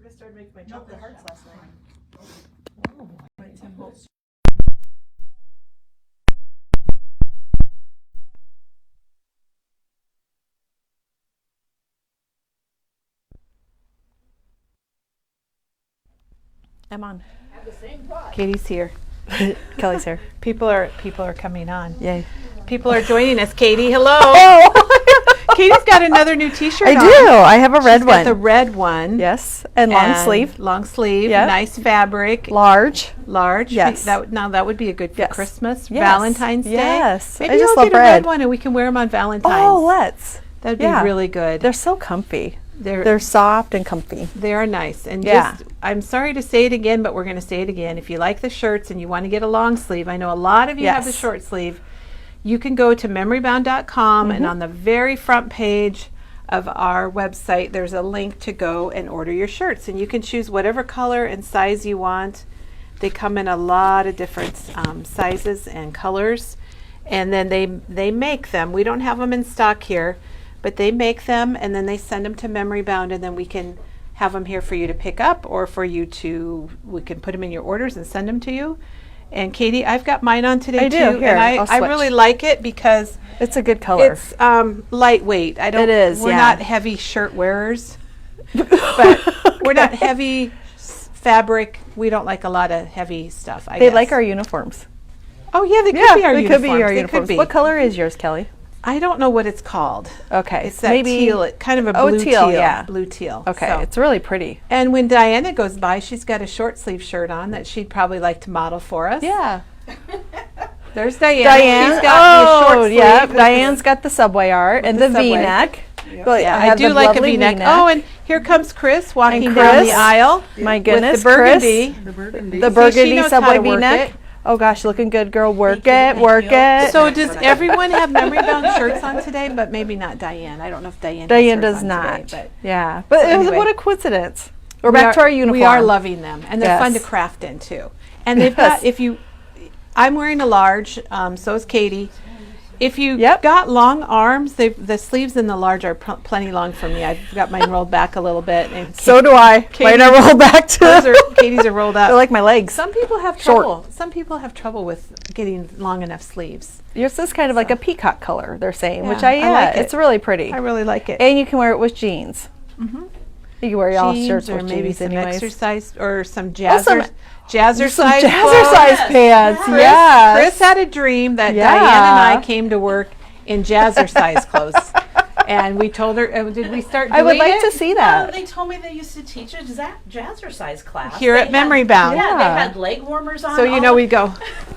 I started making my chocolate hearts last night. Oh, my Tim Holtz. I'm on. Have the same thought. Katie's here. Kelly's here. People are coming on. Yay. People are joining us. Katie, hello. Oh, Katie's got another new T-shirt. I do. I have a red She's one. got the red one. Yes, and long sleeve, Long sleeve. Yep. Nice fabric. large. Large. Yes. That would be a good for Yes. Christmas, Yes. Valentine's Day. Yes. Maybe I just I'll love get a red red. one and we can wear them on Valentine's. Oh, let's. That'd be yeah. really good. They're so comfy. They're They're soft and comfy. They are nice. And Yeah. I'm sorry to say it again, but we're going to say it again. If you like the shirts and you want to get a long sleeve, I know a lot of you have the Yes. short sleeve. You can go to memorybound.com and on the very front page of our website, there's a link to go and order your shirts. And you can choose whatever color and size you want. They come in a lot of different sizes and colors. And then they make them. We don't have them in stock here, but they make them and then they send them to Memory Bound, and then we can have them here for you to pick up, or for you to, we can put them in your orders and send them to you. And Katie, I've got mine on today I too, do. Here, and I'll I switch. really like it because It's a good color. it's lightweight. I don't. It is, We're yeah. not heavy shirt wearers, but we're not heavy fabric. We don't like a lot of heavy stuff. They like our uniforms. Oh yeah, they could Yeah, be our they uniforms. could be our They uniforms. could be. What color is yours, Kelly? I don't know what it's called. Okay, It's that maybe teal, kind of a Oh, blue teal, yeah. blue teal. Okay, So- it's really pretty. And when Diana goes by, she's got a short sleeve shirt on that she'd probably like to model for us. Yeah. There's Diana. Diane. She's got the short sleeve. yeah. with the- Diane's got the subway art and the the subway. V-neck. Yeah, I do like a V-neck. Oh, and here comes Chris walking And down Chris, the aisle my goodness, with the burgundy. The burgundy. The See, she burgundy knows how subway to work V-neck. it. Oh gosh, looking good, girl. Work Thank it, you. work it. So does everyone have Memory Bound shirts on today? But maybe not Diane. I don't know if Diane. Diane has hers does on not. Today, Yeah, but So anyway. what a coincidence. We're we back are- to our uniform. We are loving them, and they're fun to Yes. craft in too. And they've got, Yes. if you, I'm wearing a large, so is Katie. If you Yep. got long arms, the sleeves in the large are plenty long for me. I've got mine rolled back a little bit, and So do I. Mine are rolled back too. Katie's are rolled up. They're like my legs. Some people have Short. trouble. Some people have trouble with getting long enough sleeves. Yours is kind of like a peacock color, they're saying, which Yeah, I I like it. It's really pretty. I really like it. And you can wear it with jeans. Mm-hmm. You can wear all Jeans shirts or with maybe jeans some anyways. exercise or some some jazzercise Some jazzercise clothes. pants. Chris, Yes. Chris had a dream that Yeah. Diane and I came to work in jazzercise clothes, and we told her. Did we start doing I would like it? to see that. They told me they used to teach a jazzercise class. Here They at Memory Bound. Yeah, Yeah. they had leg warmers on. So you know we go.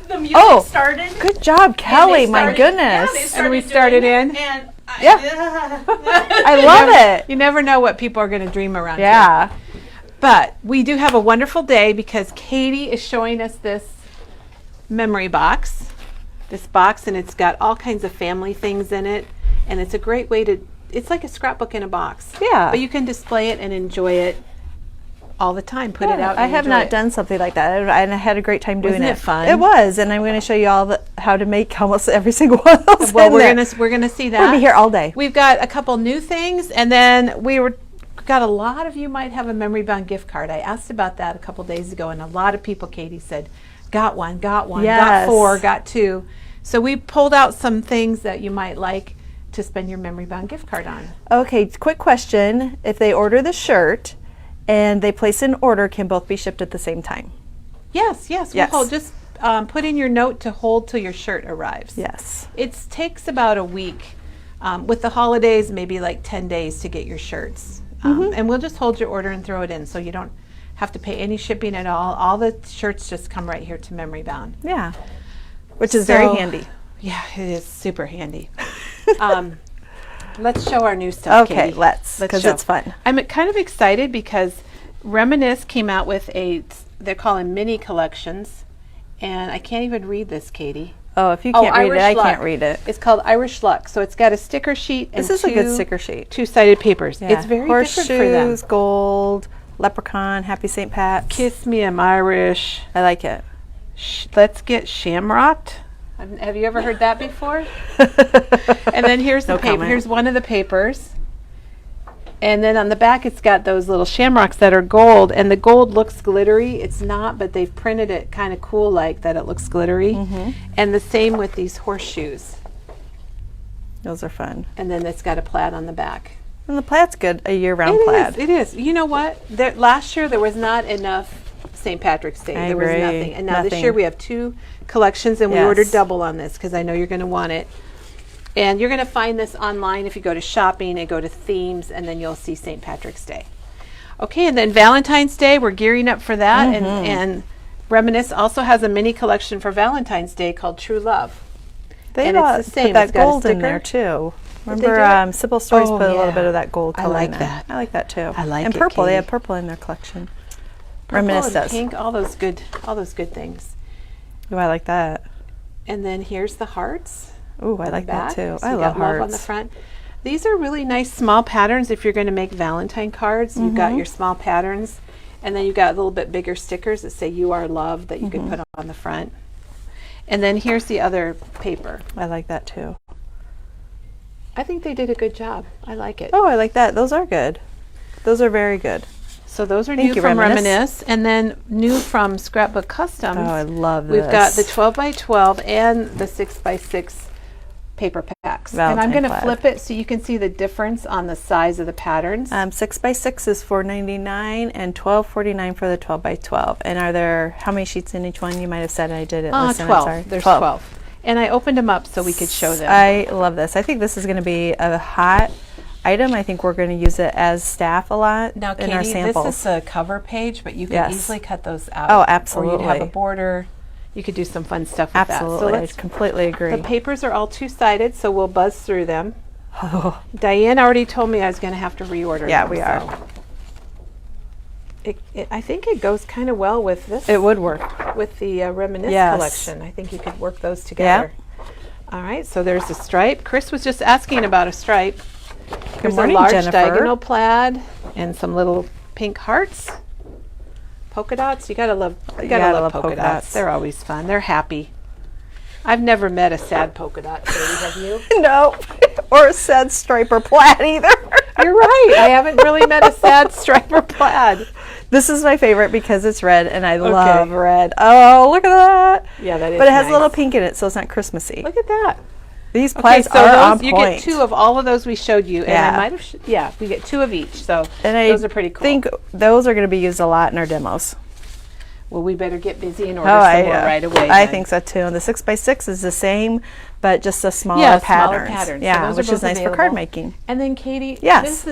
the music Oh, started. Good job, and Kelly. they My started- goodness. Yeah, they And we doing started it, in. And I I love it. You never know what people are going to dream around. here. Yeah. But we do have a wonderful day because Katie is showing us this memory box. This box, and it's got all kinds of family things in it, and it's a great way to, it's like a scrapbook in a box. Yeah. But you can display it and enjoy it all the time. Put it Yeah, out and I have enjoy not it. done something like that, and I had a great time doing Wasn't it. it fun? It was, and I'm going to show you all how to make almost every single one of those. Well, in we're there. gonna see that. We'll be here all day. We've got a couple new things, and then got a lot of you might have a Memory Bound gift card. I asked about that a couple days ago, and a lot of people, Katie said, got one, got Yes. 4, got 2. So we pulled out some things that you might like to spend your Memory Bound gift card on. Okay, quick question. If they order the shirt and they place an order, can both be shipped at the same time? Yes. Yes. We'll hold, just put in your note to hold till your shirt arrives. Yes. It takes about a week. With the holidays, maybe like 10 days to get your shirts. And we'll just hold your order and throw it in, so you don't have to pay any shipping at all. All the shirts just come right here to Memory Bound. Yeah. Which is very So- handy. Yeah, it is super handy. Let's show our new stuff, Okay, Katie. let's, because show. it's fun. I'm kind of excited because Reminisce came out with they're calling mini collections, and I can't even read this, Katie. Oh, if you can't read it, Irish I Luck. can't read it. It's called Irish Luck. So it's got a sticker sheet and This is a good sticker sheet. two-sided papers. Yeah. It's very different for them. Horseshoes, gold, leprechaun, happy St. Pat's. Kiss Me, I'm Irish. I like it. Let's get shamrocked. Have you ever heard that before? And then here's the No paper. comment. Here's one of the papers. And then on the back, it's got those little shamrocks that are gold, and the gold looks glittery. It's not, but they've printed it kind of cool like that it looks glittery. And the same with these horseshoes. Those are fun. And then it's got a plaid on the back. And the plaid's good, a year-round plaid. It is. You know what? Last year there was not enough St. Patrick's Day. There was nothing. And now this year we have 2 collections, and we ordered double on this because I know you're going to want it. And you're going to find this online if you go to shopping and go to themes, and then you'll see St. Patrick's Day. Okay, and then Valentine's Day, we're gearing up for that. And Reminisce also has a mini collection for Valentine's Day called True Love. They and it's the same. put that It's got a gold in sticker. there too. Did they Remember, do it? Sybil Stories Oh, put a little yeah. bit of that gold I color like in there. that. I like that too. I like and it, purple. They Katie. have purple in their collection. Purple Reminisce and does. pink, all those good things. Oh, I like that. And then here's the hearts. Oh, I like that back. too. So I you love got love on hearts. the front. These are really nice small patterns if you're going to make Valentine cards. You've got your small patterns, and then you've got a little bit bigger stickers that say "You Are Loved" that you can put on the front. And then here's the other paper. I like that too. I think they did a good job. I like it. Oh, I like that. Those are good. Those are very good. So those are Thank new you, from Reminisce. Reminisce, and then new from Scrapbook Customs. Oh, I love this. We've got the 12x12 and the 6x6 paper packs. And I'm Valentine going to plaid. flip it so you can see the difference on the size of the patterns. 6x6 is $4.99 and $12.49 for the 12x12. And are there, how many sheets in each one? You might have said I didn't listen. 12. I'm sorry. There's 12. And I opened them up so we could show them. I love this. I think this is going to be a hot item. I think we're going to use it as staff a lot Now, in our Katie, samples. this is a cover page, but you can Yes. easily cut those out. Oh, Or you'd absolutely. have a border. You could do some fun stuff with Absolutely. that. I So completely agree. the papers are all two-sided, so we'll buzz through them. Oh, Diane already told me I was going to have to reorder yeah, them, we so are. I think it goes kind of well with this. It would work. With the Reminisce Yes. collection. I think you could work those together. All right, so there's a stripe. Chris was just asking about a stripe. There's morning, a large Jennifer. diagonal plaid and some little pink hearts. Polka dots. You gotta love polka dots. They're always fun. They're happy. I've never met a sad polka dot, Katie, have you? No, or a sad stripe or plaid either. You're right. I haven't really met a sad stripe or plaid. This is my favorite because it's red and I love red. Oh, look at that. Yeah, that is But it has nice. a little pink in it, so it's not Christmassy. Look at that. These Okay, plaids so are those, on you point. get 2 of all of those we showed you. And Yeah. I might have, we get 2 of each. So And I those are pretty cool. think those are going to be used a lot in our demos. Well, we better get busy and order some more right away. I then. think so too. And the 6x6 is the same, but just a smaller Yeah, patterns. smaller patterns. So Yeah, those are which is both nice for available. card making. And then Katie, Yes.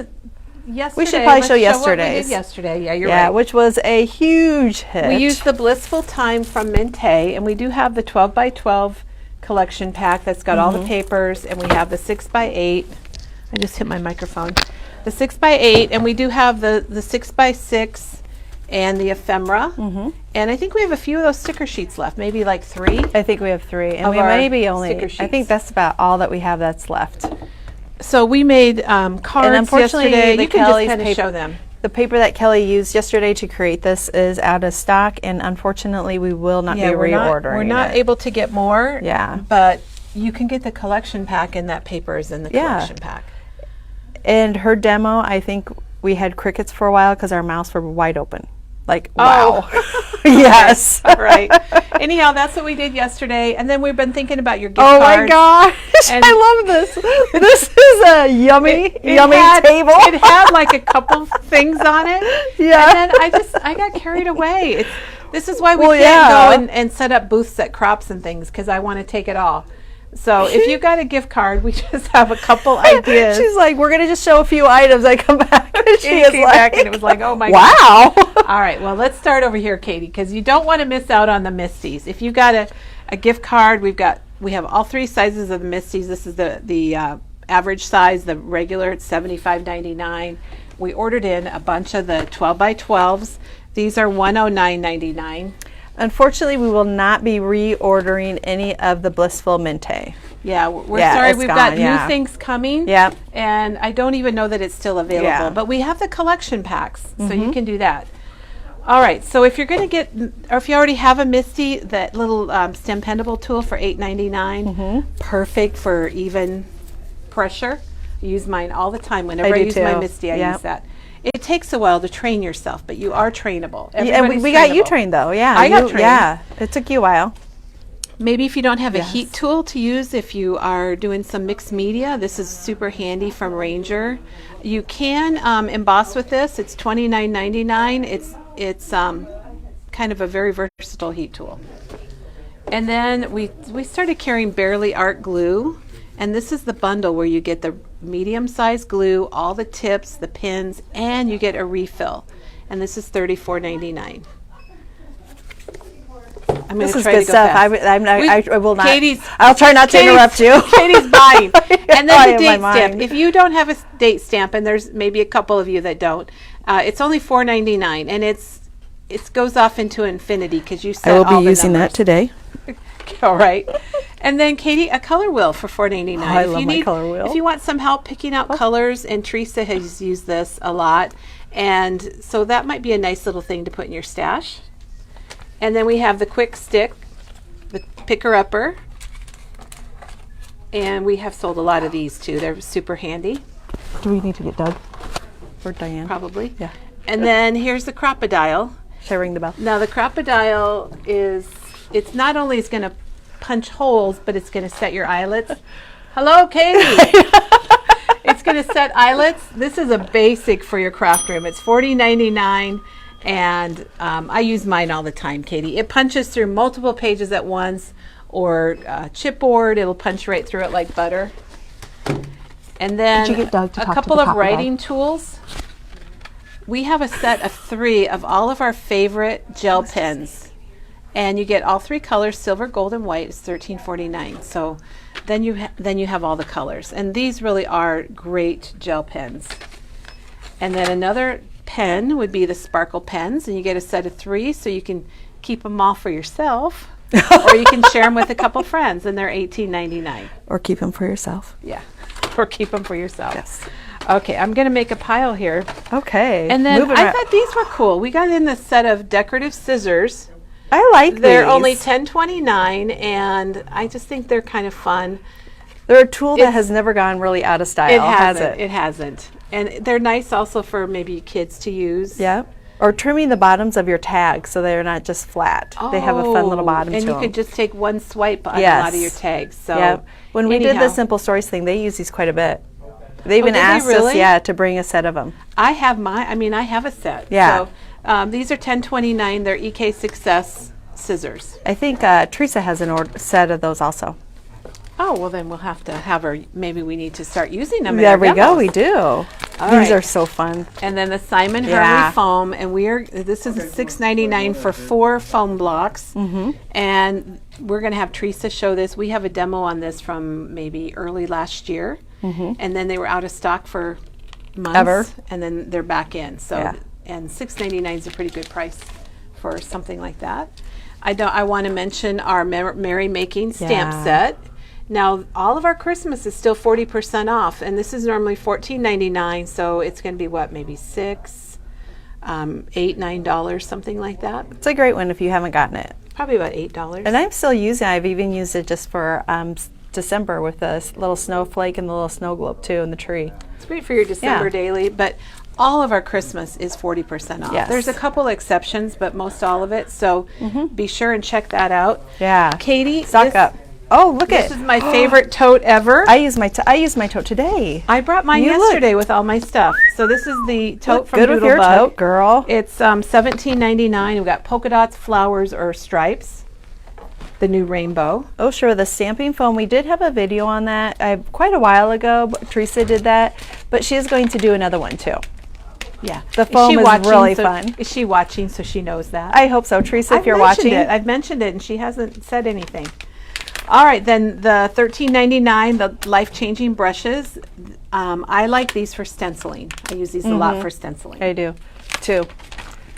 yesterday, We should probably show let's what we yesterday's. did yesterday. Yeah, you're Yeah, right. which was a huge hit. We used the Blissful Time from Mintay, and we do have the 12x12 collection pack that's got all the papers, and we have the 6x8. I just hit my microphone. The 6x8, and we do have the 6x6 and the ephemera. And I think we have a few of those sticker sheets left, maybe like 3. I think we have 3, and Of we our maybe only. sticker I think sheets. that's about all that we have that's left. So we made cards unfortunately, yesterday. the You can just Kelly's kind of paper- show them. The paper that Kelly used yesterday to create this is out of stock, and unfortunately, we will not be reordering. We're not it. able to get more. Yeah. But you can get the collection pack, and that paper is in the Yeah. collection pack. And her demo, I think we had crickets for a while because our mouths were wide open. Like, wow. Yes. All right. Anyhow, that's what we did yesterday, and then we've been thinking about your gift Oh cards. my gosh, And- I love this. This is a yummy table. It had like a couple things on it. Yeah. And then I got carried away. This is why we Well, can't yeah. go and set up booths at Crops and things, because I want to take it all. So if you got a gift card, we just have a couple ideas. She's like, we're going to just show a few items. I come back. And she is came like, back and it was like, oh my wow. All right, well, let's start over here, Katie, because you don't want to miss out on the Misties. If you got a gift card, we have all 3 sizes of the Misties. This is the average size, the regular, it's $75.99. We ordered in a bunch of the 12x12s. These are $109.99. Unfortunately, we will not be reordering any of the Blissful Mintay. Yeah, we're Yeah, sorry. it's We've got gone, yeah. new things coming. Yep. And I don't even know that it's still available. Yeah. But we have the collection packs, so you can do that. All right, so if you're going to get, or if you already have a Misty, that little stem pendable tool for $8.99, perfect for even pressure. use mine all the time. Whenever I do use my too. Misty, I Yep. use that. It takes a while to train yourself, but you are trainable. And Everybody's we got you trainable. trained though. Yeah, I got trained. Yeah, it took you a while. Maybe if you don't have a Yes. heat tool to use, if you are doing some mixed media, this is super handy from Ranger. You can emboss with this. It's $29.99. It's kind of a very versatile heat tool. And then we started carrying Barely Art glue, and this is the bundle where you get the medium-sized glue, all the tips, the pins, and you get a refill. And this is $34.99. I'm This gonna is try good to go stuff. fast. I will not. Katie's- I'll try not to interrupt you. Katie's buying. And I then have the my date stamp. mind. If you don't have a date stamp, and there's maybe a couple of you that don't, it's only $4.99, and it goes off into infinity because you set I will all be the using that numbers. today. All right. And then Katie, a color wheel for $4.99. Oh, I love my color wheel. If you want some help picking out colors, and Teresa has used this a lot, and so that might be a nice little thing to put in your stash. And then we have the quick stick, the picker-upper, and we have sold a lot of these too. They're super handy, Do we need to get Doug or Diane? probably. Yeah. And then here's the crocodile. Should I ring the bell? Now the crocodile it's not only is going to punch holes, but it's going to set your eyelets. Hello, Katie. It's going to set eyelets. This is a basic for your craft room. It's $40.99, and I use mine all the time, Katie. It punches through multiple pages at once, or chipboard. It'll punch right through it like butter. And then Did you get Doug to a talk to couple the of crocodile? writing tools. We have a set of 3 of all of our favorite gel pens. And you get all 3 colors, silver, gold, and white. It's $13.49. So then you have all the colors. And these really are great gel pens. And then another pen would be the sparkle pens. And you get a set of 3, so you can keep them all for yourself. Or you can share them with a couple friends, and they're $18.99. Or keep them for yourself. Yeah. Or keep them for yourself. Yes. Okay, I'm going to make a pile here. Okay. And then Moving I right- thought these were cool. We got in this set of decorative scissors. I like They're these. only $10.29, and I just think they're kind of fun. They're a tool that It's- has never gone really out of style, has it? It hasn't. And they're nice also for maybe kids to use. Yeah. Or trimming the bottoms of your tags so they're not just flat. They have a fun little bottom and to you them. could just take one swipe on a Yes. lot of your tags. So Yeah. When we did anyhow, the Simple Stories thing, they use these quite a bit. They even did they asked us, really? to bring a set of them. I have I have a set. Yeah. So these are $10.29. They're EK Success scissors. I think Teresa has an set of those also. Oh, well then we'll have to have her, maybe we need to start using them. in There our we go, demos. we do. All These right. are so fun. And then the Simon Yeah. Hermey foam, and this is $6.99 for 4 foam blocks. And we're going to have Teresa show this. We have a demo on this from maybe early last year, and then they were out of stock for months, Ever. and then they're back in. So, Yeah. and $6.99 is a pretty good price for something like that. I want to mention our Merry Making stamp Yeah. set. Now, all of our Christmas is still 40% off, and this is normally $14.99, so it's going to be what, maybe $6, $8, $9, something like that. It's a great one if you haven't gotten it. Probably about $8. And I'm still using it. I've even used it just for December with the little snowflake and the little snow globe too in the tree. It's great for your December Yeah. daily, but all of our Christmas is 40% off. Yes. There's a couple exceptions, but most all of it, so be sure and check that out. Yeah. Katie, Stock this, up. Oh, look this at is my favorite tote ever. I used my tote today. I brought mine You look- yesterday with all my stuff. So this is the tote Look from good with your Doodlebug. tote, girl. It's $17.99. We've got polka dots, flowers, or stripes. The new rainbow. Oh, sure. The stamping foam. We did have a video on that quite a while ago. Teresa did that, but she is going to do another one too. Yeah. The foam is really so fun. Is she watching so she knows that? I hope so, Teresa. If I've you're mentioned watching, it. I've mentioned it, and she hasn't said anything. All right, then the $13.99, the life-changing brushes. I like these for stenciling. I use these a lot for stenciling. I do too.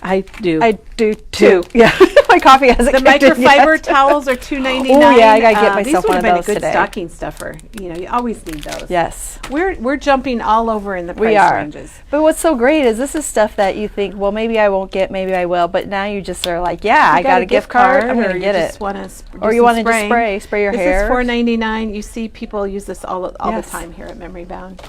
I do. I do too. Yeah, my coffee hasn't. The kicked in microfiber yet. towels are $2.99. Oh, yeah, I gotta get These myself would one have of been those a good today. stocking stuffer. You know, you always need those. Yes, We're jumping all over in the price we are. ranges. But what's so great is this is stuff that you think, well, maybe I won't get, maybe I will. But now you just are like, yeah, I got a gift card. I'm or gonna get you it. just wanna Or you want to just spray your this hair. is $4.99. You see people use this all Yes. the time here at Memory Bound.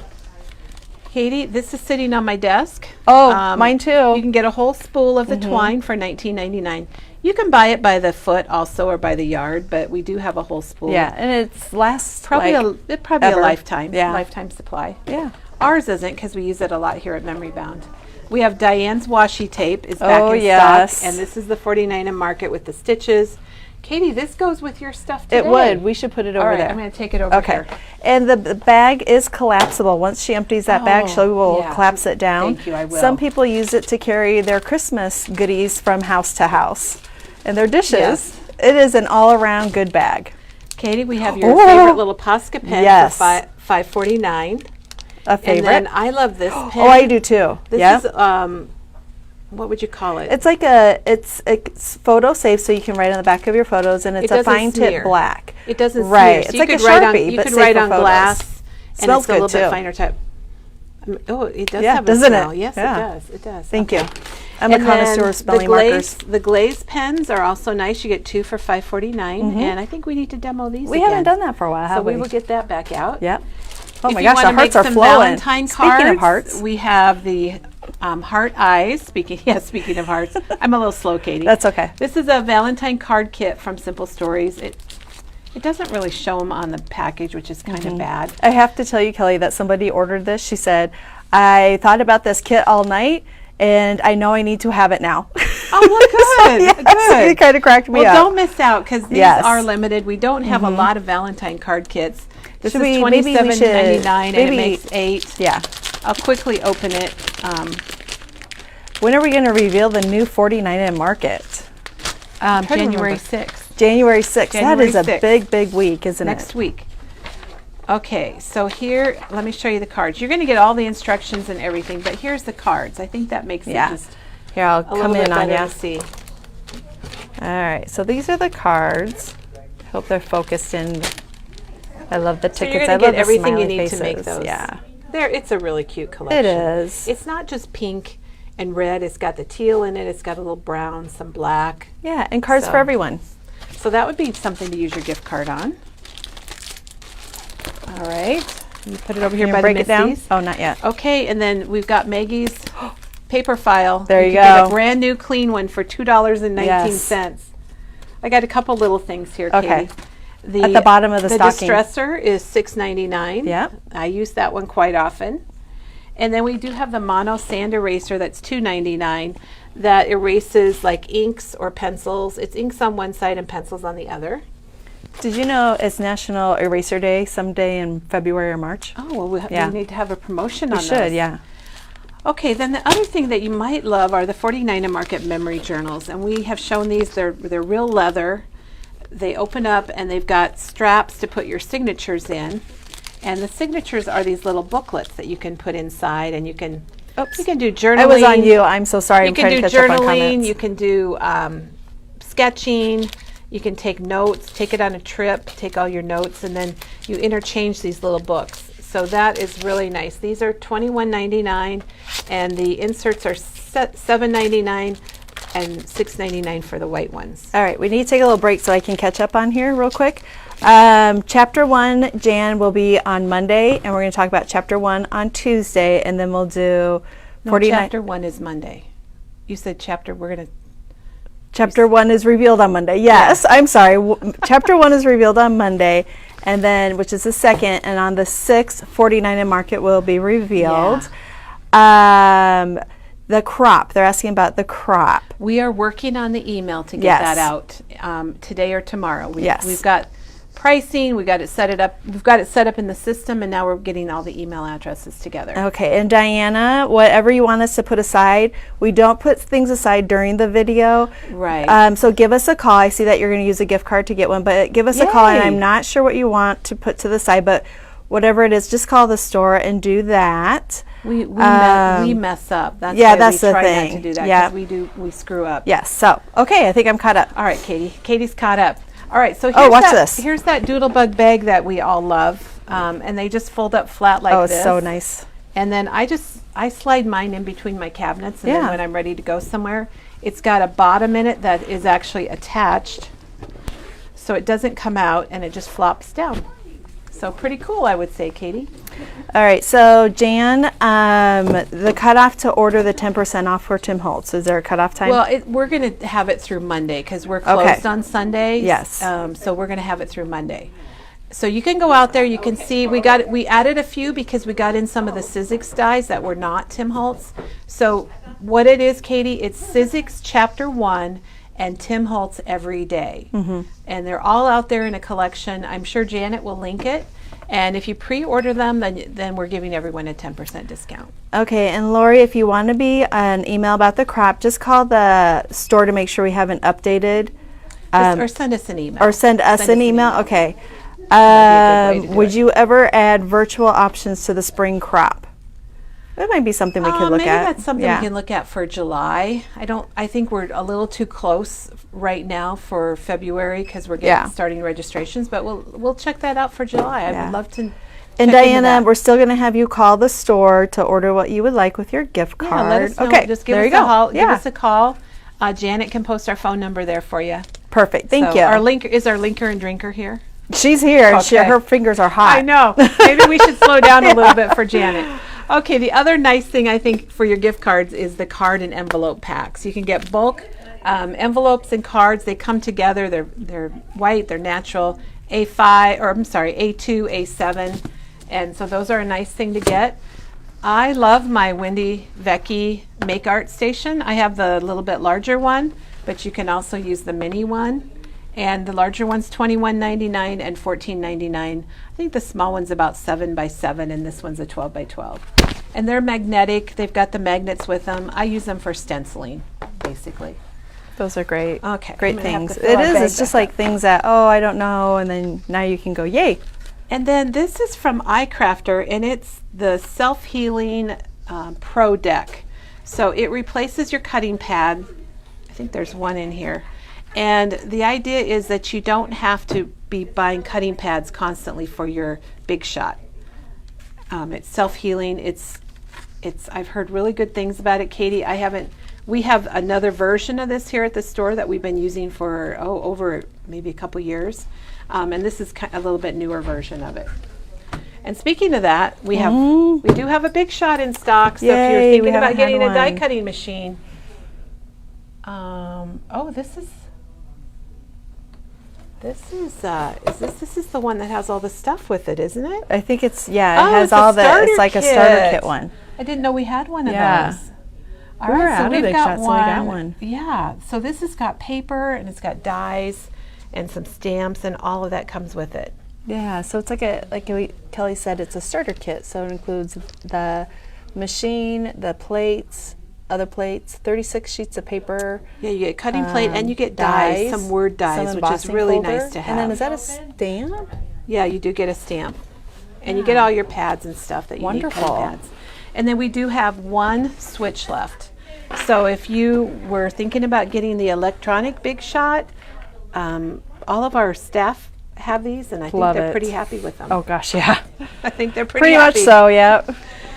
Katie, this is sitting on my desk. Oh, mine too. You can get a whole spool of the twine for $19.99. You can buy it by the foot also or by the yard, but we do have a whole spool. Yeah, and it lasts Probably like a ever. lifetime. Yeah. Lifetime supply. Yeah. Ours isn't because we use it a lot here at Memory Bound. We have Diane's washi tape is back Oh, in yes. stock, and this is the $49 in market with the stitches. Katie, this goes with your stuff today. It would. We should put it over All right, there. I'm going to take it over Okay. here. And the bag is collapsible. Once she empties that bag, she will yeah. collapse it down. Thank you, I will. Some people use it to carry their Christmas goodies from house to house and their dishes. Yes. It is an all-around good bag. Katie, we have your Ooh. favorite little Posca pen Yes. for $5.49. A favorite? And then I love this pen. Oh, I do too. This Yep. is what would you call it? It's like it's photo safe, so you can write on the back of your photos, and it's a doesn't fine smear. tip black. It doesn't Right. smear. It's So like you a could write Sharpie, on, you but could safe write for on photos. glass, and Smells it's a little good, bit too. finer type. Oh, it does Yeah, have a doesn't it? smell. Yes, Yeah. it does. It does. Thank Okay. you. I'm a And connoisseur then of spelling the glaze, markers. The glaze pens are also nice. You get 2 for $5.49, and I think we need to demo these. We again. haven't done that for a while, So have we? we will get that back out. Yep. Oh If my you gosh, wanna our hearts make are some flowing. Valentine cards, Speaking of hearts, we have the heart eyes. Speaking of hearts, I'm a little slow, Katie. that's okay. This is a Valentine card kit from Simple Stories. It doesn't really show them on the package, which is kind of bad. I have to tell you, Kelly, that somebody ordered this. She said, I thought about this kit all night, and I know I need to have it now. Oh, well, good. Yes, Good. it kind of cracked me Well, up. don't miss out because these Yes. are limited. We don't have a lot of Valentine card kits. This Should is we- maybe we should- $27.99 and it maybe- makes 8. Yeah. I'll quickly open it. When are we going to reveal the new 49 in market? to January remember. 6th. January 6th. That January is a 6th. big, big week, isn't Next it? week. Okay, so here, let me show you the cards. You're going to get all the instructions and everything, but here's the cards. I think that makes Yeah. it just Here, I'll a come little bit in on better you. to see. All right, so these are the cards. Hope they're focused in. I love the So tickets. you're I going to love get the everything you smiley need to make faces. those. Yeah, It's a really cute collection. it is. It's not just pink and red. It's got the teal in it. It's got a little brown, some black. Yeah, and cards So- for everyone. So that would be something to use your gift card on. All right. You put it over here Can you by break the it down? Misty's. Oh, not yet. Okay, and then we've got Maggie's paper file. There you can Get go. a brand new clean one for $2.19. I got a couple little things here, Okay. Katie. At the bottom of the stocking. Distresser is $6.99. Yep. I use that one quite often. And then we do have the mono sand eraser that's $2.99 that erases like inks or pencils. It's inks on one side and pencils on the other. Did you know it's National Eraser Day someday in February or March? Oh, well, we Yeah. need to have a promotion We on should, those. yeah. Okay, then the other thing that you might love are the 49 in Market memory journals, and we have shown these. They're real leather. They open up and they've got straps to put your signatures in, and the signatures are these little booklets that you can put inside, and you can do journaling. I was on you. I'm so sorry. You I'm can trying do to catch up on journaling. comments. You can do sketching. You can take notes, take it on a trip, take all your notes, and then you interchange these little books. So that is really nice. These are $21.99, and the inserts are $7.99 and $6.99 for the white ones. All right, we need to take a little break so I can catch up on here real quick. Chapter 1, Jan, will be on Monday, and we're going to talk about Chapter 1 on Tuesday, and then we'll do 49. Chapter 1 is Monday. You said we're going to... Chapter 1 is revealed on Monday. Yes, I'm sorry. Chapter 1 is revealed on Monday, and then, which is the 2nd, and on the 6th, 49 in Market will be revealed. The crop, they're asking about the crop. We are working on the email to get Yes. that out today or tomorrow. Yes. We've got pricing, we've got it set up in the system, and now we're getting all the email addresses together. Okay, and Diana, whatever you want us to put aside, we don't put things aside during the video. Right. So give us a call. I see that you're going to use a gift card to get one, but give us a call, and Yay. I'm not sure what you want to put to the side, but whatever it is, just call the store and do that. We mess up. That's yeah, why that's we the try thing. not to do that, Yeah. 'cause we screw up. Yes, so, okay, I think I'm caught up. All right, Katie. Katie's caught up. All right, so watch this. Here's that Doodlebug bag that we all love, and they just fold up flat like Oh, this. it's so nice. And then I slide mine in between my cabinets, and then Yeah. when I'm ready to go somewhere, it's got a bottom in it that is actually attached, so it doesn't come out, and it just flops down. So pretty cool, I would say, Katie. All right, so Jan, the cutoff to order the 10% off for Tim Holtz, is there a cutoff time? Well, we're going to have it through Monday because we're closed on Sundays. Yes. So we're going to have it through Monday. So you can go out there, you can see, we added a few because we got in some of the Sizzix dies that were not Tim Holtz. So what it is, Katie, it's Sizzix Chapter 1 and Tim Holtz Every Day. And they're all out there in a collection. I'm sure Janet will link it. And if you pre-order them, then we're giving everyone a 10% discount. Okay, and Lori, if you want to be an email about the crop, just call the store to make sure we haven't updated. Or send us an email. Or send us an email. Okay. That'd be a good way to do Would it. you ever add virtual options to the spring crop? That might be something we could look maybe at. that's something we can look at for July. I think we're a little too close right now for February because we're starting registrations, but we'll check that out for July. I would love to. And check into Diana, that. we're still going to have you call the store to order what you would like with your gift card. Yeah, let us know. Okay, Just give there us you a go. call. Give us a call. Janet can post our phone number there for you. Perfect. Thank So you. Our linker and drinker here. She's here. Okay. Her fingers are hot. I know. Maybe we should slow down a little bit for Janet. Okay, the other nice thing I think for your gift cards is the card and envelope packs. You can get bulk envelopes and cards. They come together. They're white. They're natural. A2, A7, and so those are a nice thing to get. I love my Wendy Vecchi Make Art Station. I have the little bit larger one, but you can also use the mini one. And the larger one's $21.99 and $14.99. I think the small one's about 7 by 7, and this one's a 12 by 12. And they're magnetic. They've got the magnets with them. I use them for stenciling, basically. Those are great. Okay, Great I'm gonna have things. to fill It our is. bag It's just back like things that, I don't know, and then now you can go, yay. And then this is from iCrafter, and it's the Self-Healing Pro Deck. So it replaces your cutting pad. I think there's one in here. And the idea is that you don't have to be buying cutting pads constantly for your big shot. It's self-healing. I've heard really good things about it, Katie. We have another version of this here at the store that we've been using for over maybe a couple years. And this is a little bit newer version of it. And speaking of that, we do have a big shot in stock. So if you're Yay, we thinking about haven't had getting a die one. cutting machine, this is the one that has all the stuff with it, isn't it? I think it's, it Oh, has it's a all the, starter it's like a starter kit. kit one. I didn't know we had one of Yeah. those. We were out of Big Shot, so we got one. Yeah, so this has got paper and it's got dies and some stamps, and all of that comes with it. Yeah, so it's Kelly said, it's a starter kit. So it includes the machine, the plates, other plates, 36 sheets of paper. Yeah, you get cutting plate and you get dies, some word dies, some which is embossing really folder. nice to have. And then is that a stamp? Yeah, you do get a stamp. And you get all your pads and stuff that you Wonderful. need, cutting pads. And then we do have one switch left. So if you were thinking about getting the electronic Big Shot, all of our staff have these, and I think Love they're it. pretty happy with them. Oh gosh, yeah. I think they're Pretty happy. much so, yeah.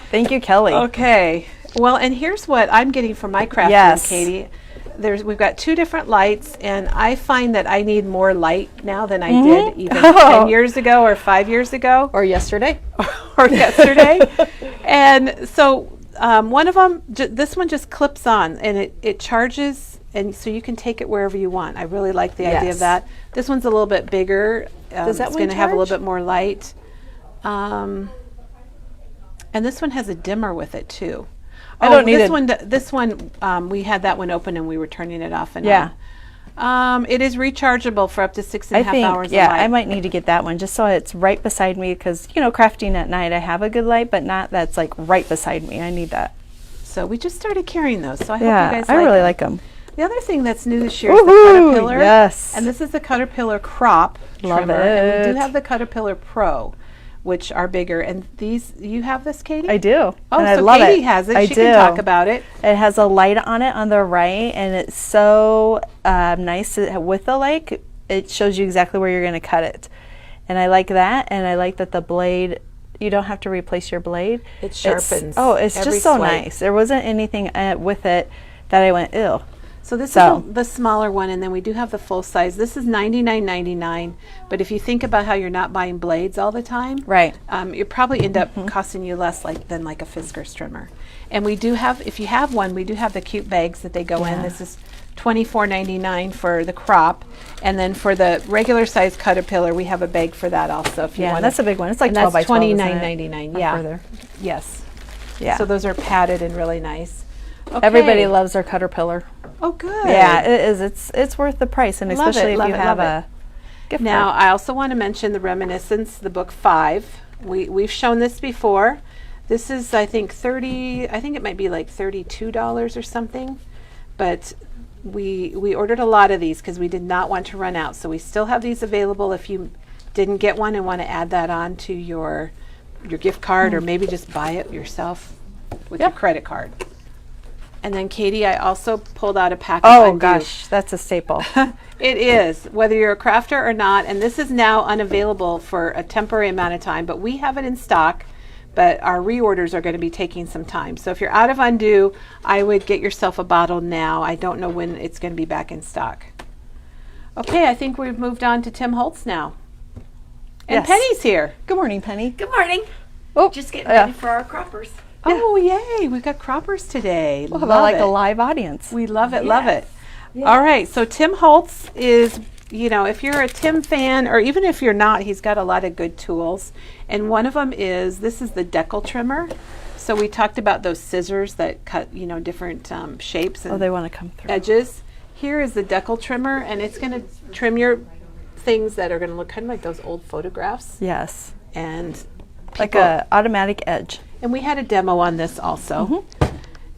Thank you, Kelly. Okay. Well, and here's what I'm getting from my craft room, Yes. Katie. We've got 2 different lights, and I find that I need more light now than I did even 10 years ago or 5 years ago. Or yesterday. Or yesterday. And so one of them, this one just clips on, and it charges, and so you can take it wherever you want. I really like the idea Yes. of that. This one's a little bit bigger. Does that it's one going to have a little charge? bit more light. And this one has a dimmer with it too. I don't need this one, we had that one open and we were turning it off and Yeah. on. It is rechargeable for up to 6.5 hours of yeah, light. I might need to get that one just so it's right beside me because, crafting at night, I have a good light, but not that's like right beside me. I need that. So we just started carrying those. So I hope Yeah, you guys I like really them. like them. The other thing that's new this year is the Woohoo! Caterpillar. Yes. And this is the Caterpillar Crop Love trimmer. And we it. do have the Caterpillar Pro, which are bigger. And these, you have this, Katie? I do. Oh, and I so love Katie it. has it. I She do. can talk about it. It has a light on it on the right, and it's so nice with the light. It shows you exactly where you're going to cut it. And I like that, and I like that the blade, you don't have to replace your blade. It sharpens It's every just so swipe. nice. There wasn't anything with it that I went, ew. So this So- is the smaller one, and then we do have the full size. This is $99.99, but if you think about how you're not buying blades all the time, Right. it probably end up costing you less than like a Fiskars trimmer. And we do have, if you have one, we do have the cute bags that they go in. Yeah. This is $24.99 for the crop, and then for the regular size Caterpillar, we have a bag for that also. If you Yeah, want, that's a big one. It's like and 12 by that's 12, isn't it? $29.99. Or Yeah. further. Yes. Yeah. So those are padded and really nice. Okay. Everybody loves their Caterpillar. Oh, good. Yeah, it is. It's worth the price, and Love especially it, if love you it, have love a gift Now, card. I also want to mention the Reminiscence, the book 5. We've shown this before. This is, I think, I think it might be like $32 or something. But we ordered a lot of these because we did not want to run out. So we still have these available if you didn't get one and want to add that on to your gift card, or maybe just buy it yourself with your credit card. And then, Katie, I also pulled out a pack of Oh Undo. gosh, that's a staple. It is, whether you're a crafter or not, and this is now unavailable for a temporary amount of time, but we have it in stock, but our reorders are going to be taking some time. So if you're out of Undo, I would get yourself a bottle now. I don't know when it's going to be back in stock. Okay, I think we've moved on to Tim Holtz now. And Yes. Penny's here. Good morning, Penny. Good morning. Oh, Just getting ready for our croppers. Oh, yay, we've got croppers today. We'll have Love like it. a live audience. We love it, love it. Yes. All right, so Tim Holtz is, if you're a Tim fan, or even if you're not, he's got a lot of good tools. And one of them is, this is the decal trimmer. So we talked about those scissors that cut, different shapes Oh, and they want to come through. edges. Here is the decal trimmer, and it's going to trim your things that are going to look kind of like those old photographs. Yes, And like people- a automatic edge. and we had a demo on this also.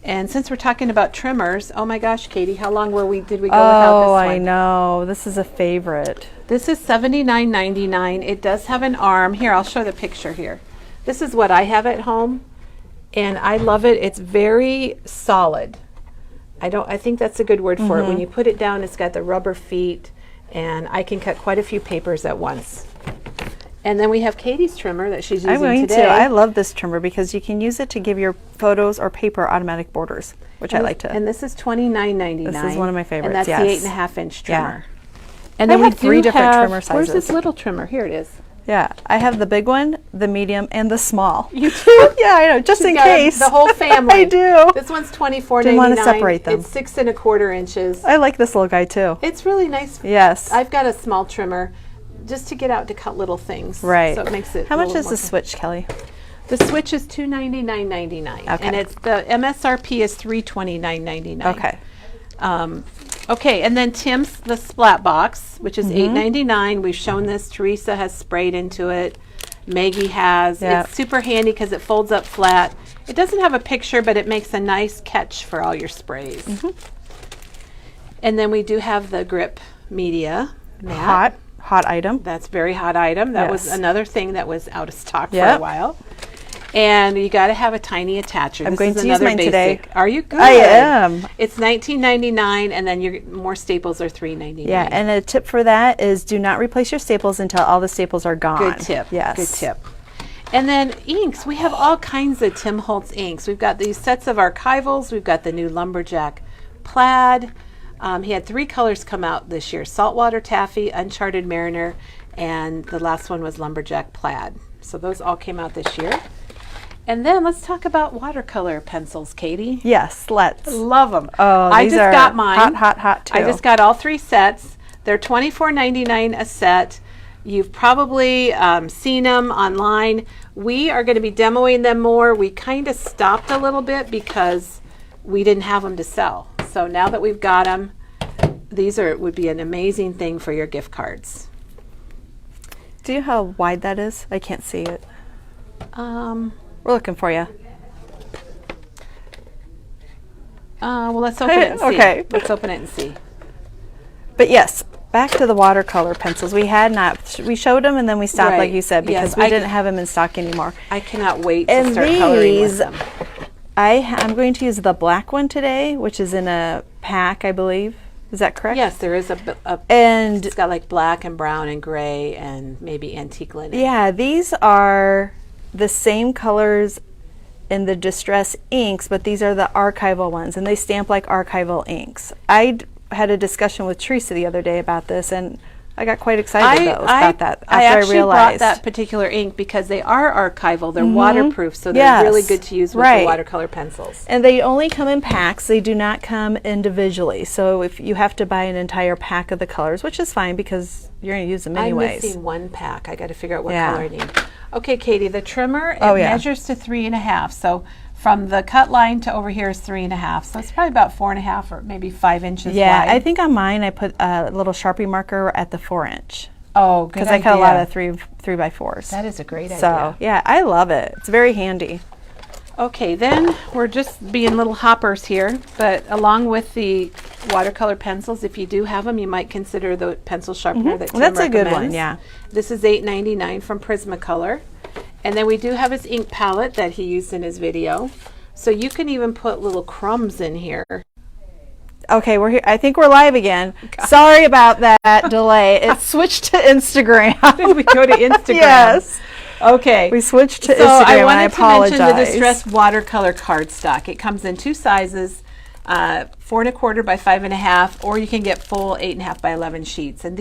And since we're talking about trimmers, oh my gosh, Katie, how long did we go without this Oh, one? I know. This is a favorite. This is $79.99. It does have an arm. Here, I'll show the picture here. This is what I have at home, and I love it. It's very solid. I think that's a good word for it. When you put it down, it's got the rubber feet, and I can cut quite a few papers at once. And then we have Katie's trimmer that she's using I'm going today. to. I love this trimmer because you can use it to give your photos or paper automatic borders, which I like to. And this is $29.99. This is one of my favorites, And that's yes. the 8.5-inch Yeah. trimmer. And I then have we 3 do different have, trimmer Where's this sizes. little trimmer? Here it is. Yeah, I have the big one, the medium, and the small. You do? Yeah, I know, just She's in got case. the whole family. I do. This one's $24.99. Didn't want to separate them. It's 6 1/4 inches. I like this little guy too. It's really nice. Yes. I've got a small trimmer just to get out to cut little things. Right. So it makes it. How a much little is more the switch, Kelly? The switch is $299.99. Okay. And it's the MSRP is $329.99. Okay. Okay, and then Tim's the splat box, which is $8.99. We've shown this. Teresa has sprayed into it. Maggie has. Yep. It's super handy because it folds up flat. It doesn't have a picture, but it makes a nice catch for all your sprays. And then we do have the grip media mat. Hot item. That's a very hot item. That was Yes. another thing that was out of stock for a Yep. while. And you got to have a tiny attacher. I'm This going is to use another mine today. basic. Are you good? I am. It's $19.99, and then your more staples are $3.99. Yeah, and a tip for that is do not replace your staples until all the staples are gone. Good tip. Yes. Good tip. And then inks. We have all kinds of Tim Holtz inks. We've got these sets of archivals. We've got the new Lumberjack Plaid. He had 3 colors come out this year: Saltwater Taffy, Uncharted Mariner, and the last one was Lumberjack Plaid. So those all came out this year. And then let's talk about watercolor pencils, Katie. Yes, let's. Love them. Oh, I these just are got mine. hot too. I just got all 3 sets. They're $24.99 a set. You've probably seen them online. We are going to be demoing them more. We kind of stopped a little bit because we didn't have them to sell. So now that we've got them, these would be an amazing thing for your gift cards. Do you know how wide that is? I can't see it. We're looking for you. Well, let's open it and see. Okay. Let's open it and see. But yes, back to the watercolor pencils. We showed them and then we stopped, Right. like you said, because Yes, we I didn't c- have them in stock anymore. I cannot wait to And start coloring with these, them. I'm going to use the black one today, which is in a pack, I believe. Is that correct? Yes, there is And it's got like black and brown and gray and maybe antique linen. yeah, these are the same colors in the Distress inks, but these are the archival ones, and they stamp like archival inks. I had a discussion with Teresa the other day about this, and I got quite excited about that after I actually brought realized that particular ink because they are archival. They're waterproof, so they're really good to use with the watercolor pencils. And they only come in packs. They do not come individually. So if you have to buy an entire pack of the colors, which is fine because you're going to use them anyways. I'm missing one pack. I got to figure out what color I need. Okay, Katie, the trimmer, it measures to 3.5. So from the cut line to over here is 3.5. So it's probably about 4.5 or maybe 5 inches wide. Yeah, I think on mine I put a little Sharpie marker at the 4-inch. Oh, good because I cut a lot of 3x4s. That is a great idea. So yeah, I love it. It's very handy. Okay, then we're just being little hoppers here, but along with the watercolor pencils, if you do have them, you might consider the pencil sharpener that Tim That's recommends. a good one, yeah. This is $8.99 from Prismacolor. And then we do have his ink palette that he used in his video. So you can even put little crumbs in here. Okay, we're here. I think we're live again. Sorry about that delay. It switched to Instagram. We go to Instagram. Yes. Okay. We switched to Instagram, I and I wanted apologize. to mention the Distress watercolor cardstock. It comes in 2 sizes, 4.25 by 5.5, or you can get full 8.5 by 11 sheets. And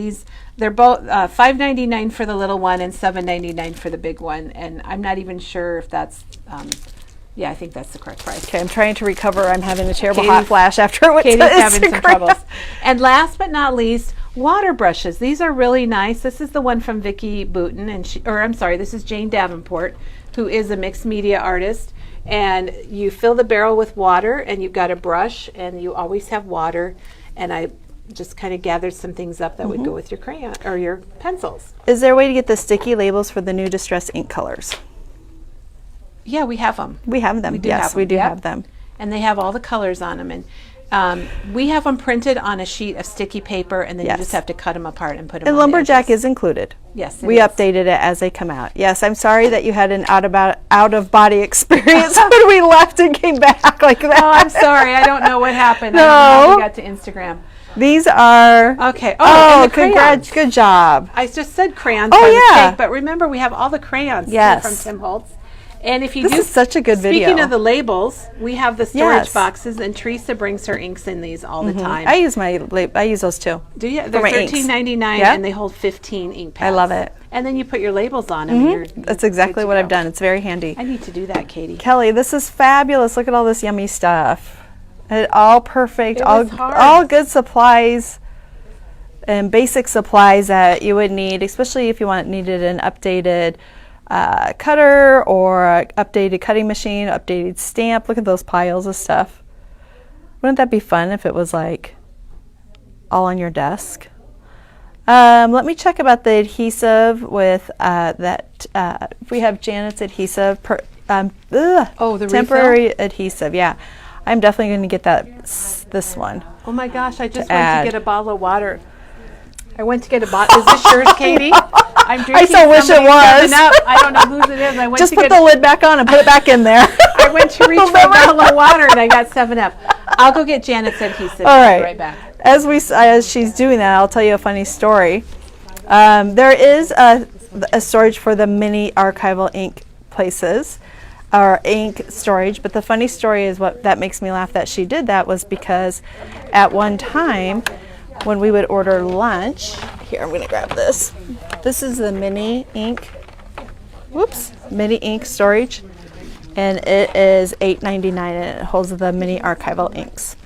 they're both $5.99 for the little one and $7.99 for the big one. And I'm not even sure if that's, yeah, I think that's the correct price. Okay, I'm trying to recover. I'm having a terrible hot flash after it went Katie's to having some Instagram. troubles. And last but not least, water brushes. These are really nice. This is the one from Vicki Booten, and this is Jane Davenport, who is a mixed media artist. And you fill the barrel with water, and you've got a brush, and you always have water. And I just kind of gathered some things up that would go with your crayon or your pencils. Is there a way to get the sticky labels for the new Distress ink colors? Yeah, we have them. We have them. Yes, we do have them. And they have all the colors on them. And we have them printed on a sheet of sticky paper, and then you just have to cut them apart and put them on And Lumberjack edges. is included. Yes, we updated it as they come out. Yes, I'm sorry that you had an out-of-body experience when we left and came back like that. Oh, I'm sorry. I don't know what happened. No. I don't know how we got to Instagram. These are... Okay. Oh, and the congrats. Good job. I just said crayons by mistake, but remember we have all the crayons from Tim Holtz. And if you This is such a good video. Speaking of the labels, we have the storage boxes, and Teresa brings her inks in these all the time. I use those too. Do you? They're $13.99, and they hold 15 ink pads. I love it. And then you put your labels on them. And That's exactly what I've done. It's very handy. I need to do that, Katie. Kelly, this is fabulous. Look at all this yummy stuff. All perfect, was hard. all good supplies and basic supplies that you would need, especially if you needed an updated cutter or an updated cutting machine, updated stamp. Look at those piles of stuff. Wouldn't that be fun if it was like all on your desk? Let me check about the adhesive with if we have Janet's adhesive, the temporary adhesive. Yeah, I'm definitely going to get this one. Oh my gosh, I just went to get a bottle of water. I went to get a bottle. Is this yours, Katie? I'm drinking. I so wish it was. I don't know whose it is. I went just to put the lid back on and put it back in there. I went to reach for a bottle of water and I got 7-Up. I'll go get Janet's adhesive. All right. I'll be right back. As she's doing that, I'll tell you a funny story. There is a storage for the mini archival ink places, or ink storage, but the funny story is what that makes me laugh that she did that was because at one time when we would order lunch, here I'm going to grab this. This is the mini ink, mini ink storage, and it is $8.99 and it holds the mini archival inks.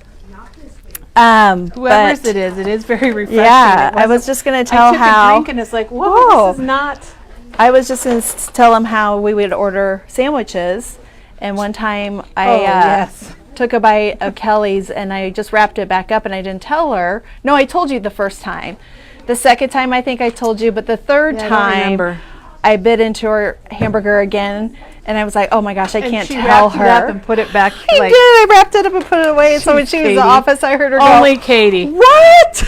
Whoever's it is very refreshing. Yeah, I was just going to tell I took a drink and it's like, whoa, this is not. I was just going to tell them how we would order sandwiches, and one time I took a bite of Kelly's and I just wrapped it back up and I didn't tell her. No, I told you the first time. The second time I think I told you, but the third time I bit into her hamburger again, and I was like, oh my gosh, I can't tell her. It up and put it back. I wrapped it up and put it away. So when she was in the office, I heard her Only Katie. What?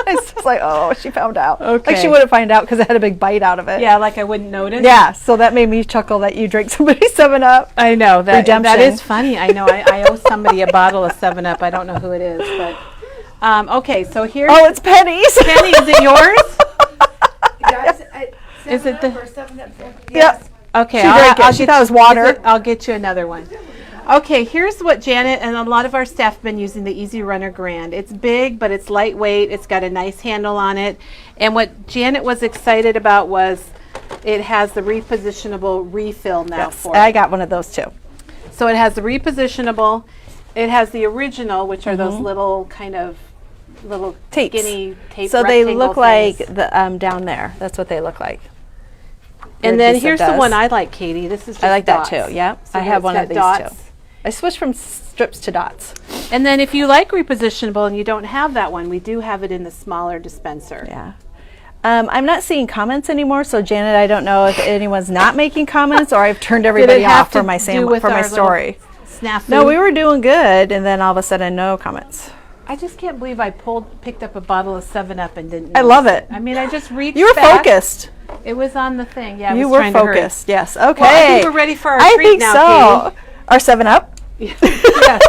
I was like, oh, she found out. Okay. Like she wouldn't find out because I had a big bite out of it. Yeah, like I wouldn't notice. Yeah, so that made me chuckle that you drank somebody's 7-Up. I know. That is funny. I know. I owe somebody a bottle of 7-Up. I don't know who it is, but okay. So here. Oh, it's Penny's. Penny, is it yours? Guys, Is it the? or 7-Up? Yep. Okay, She drank it. She get thought it was you- water. I'll get you another one. Okay, here's what Janet and a lot of our staff have been using, the Easy Runner Grand. It's big, but it's lightweight. It's got a nice handle on it. And what Janet was excited about was it has the repositionable refill now Yes, for I it. got one of those too. So it has the repositionable. It has the original, which are those little kind of little Tapes. skinny tape. So they look like things. the down there. That's what they look like. And The then adhesive here's the does. one I like, Katie. This is just I like that dots. too. Yeah, So I here have it's one got of these dots. too. I switched from strips to dots. And then if you like repositionable and you don't have that one, we do have it in the smaller dispenser. Yeah. I'm not seeing comments anymore, so Janet, I don't know if anyone's not making comments or I've turned everybody have off for to my do with for my our little story. Snafu. No, we were doing good, and then all of a sudden, no comments. I just can't believe I picked up a bottle of 7-Up and didn't. I love notice it. I mean, I just reached. You were back. focused. It was on the thing. Yeah, I You was were trying to hurry. focused. Yes. Okay. Well, I think we're ready for our I treat think now, so. Our 7-Up. Katie. Yes.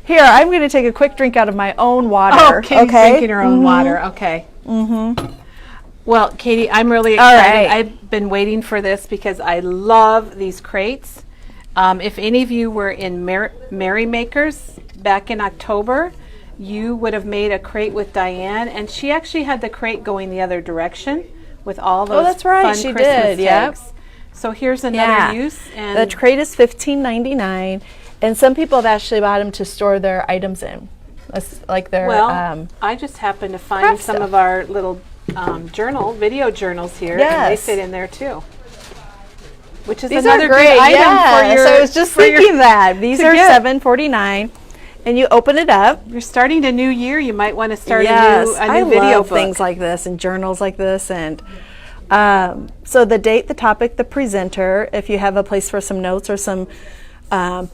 Here, I'm going to take a quick drink out of my own water. Oh, Katie's okay? drinking her own water. Okay. Mm-hmm. Well, Katie, I'm really All excited. right. I've been waiting for this because I love these crates. If any of you were in Merry Makers back in October, you would have made a crate with Diane, and she actually had the crate going the other direction with all those that's right, fun she Christmas did, yep. tags. So here's another Yeah. use. And The crate is $15.99, and some people have actually bought them to store their items in. That's like their well, I just happened to find craft some stuff. of our little video journals here, and they Yes. fit in there too. Which is these another are great. good item for Yes, your. I was just for your- thinking that these to are get. $7.49, and you open it up. You're starting a new year. You might want to start Yes, a new I video love book. things like this and journals like this, and so the date, the topic, the presenter. If you have a place for some notes or some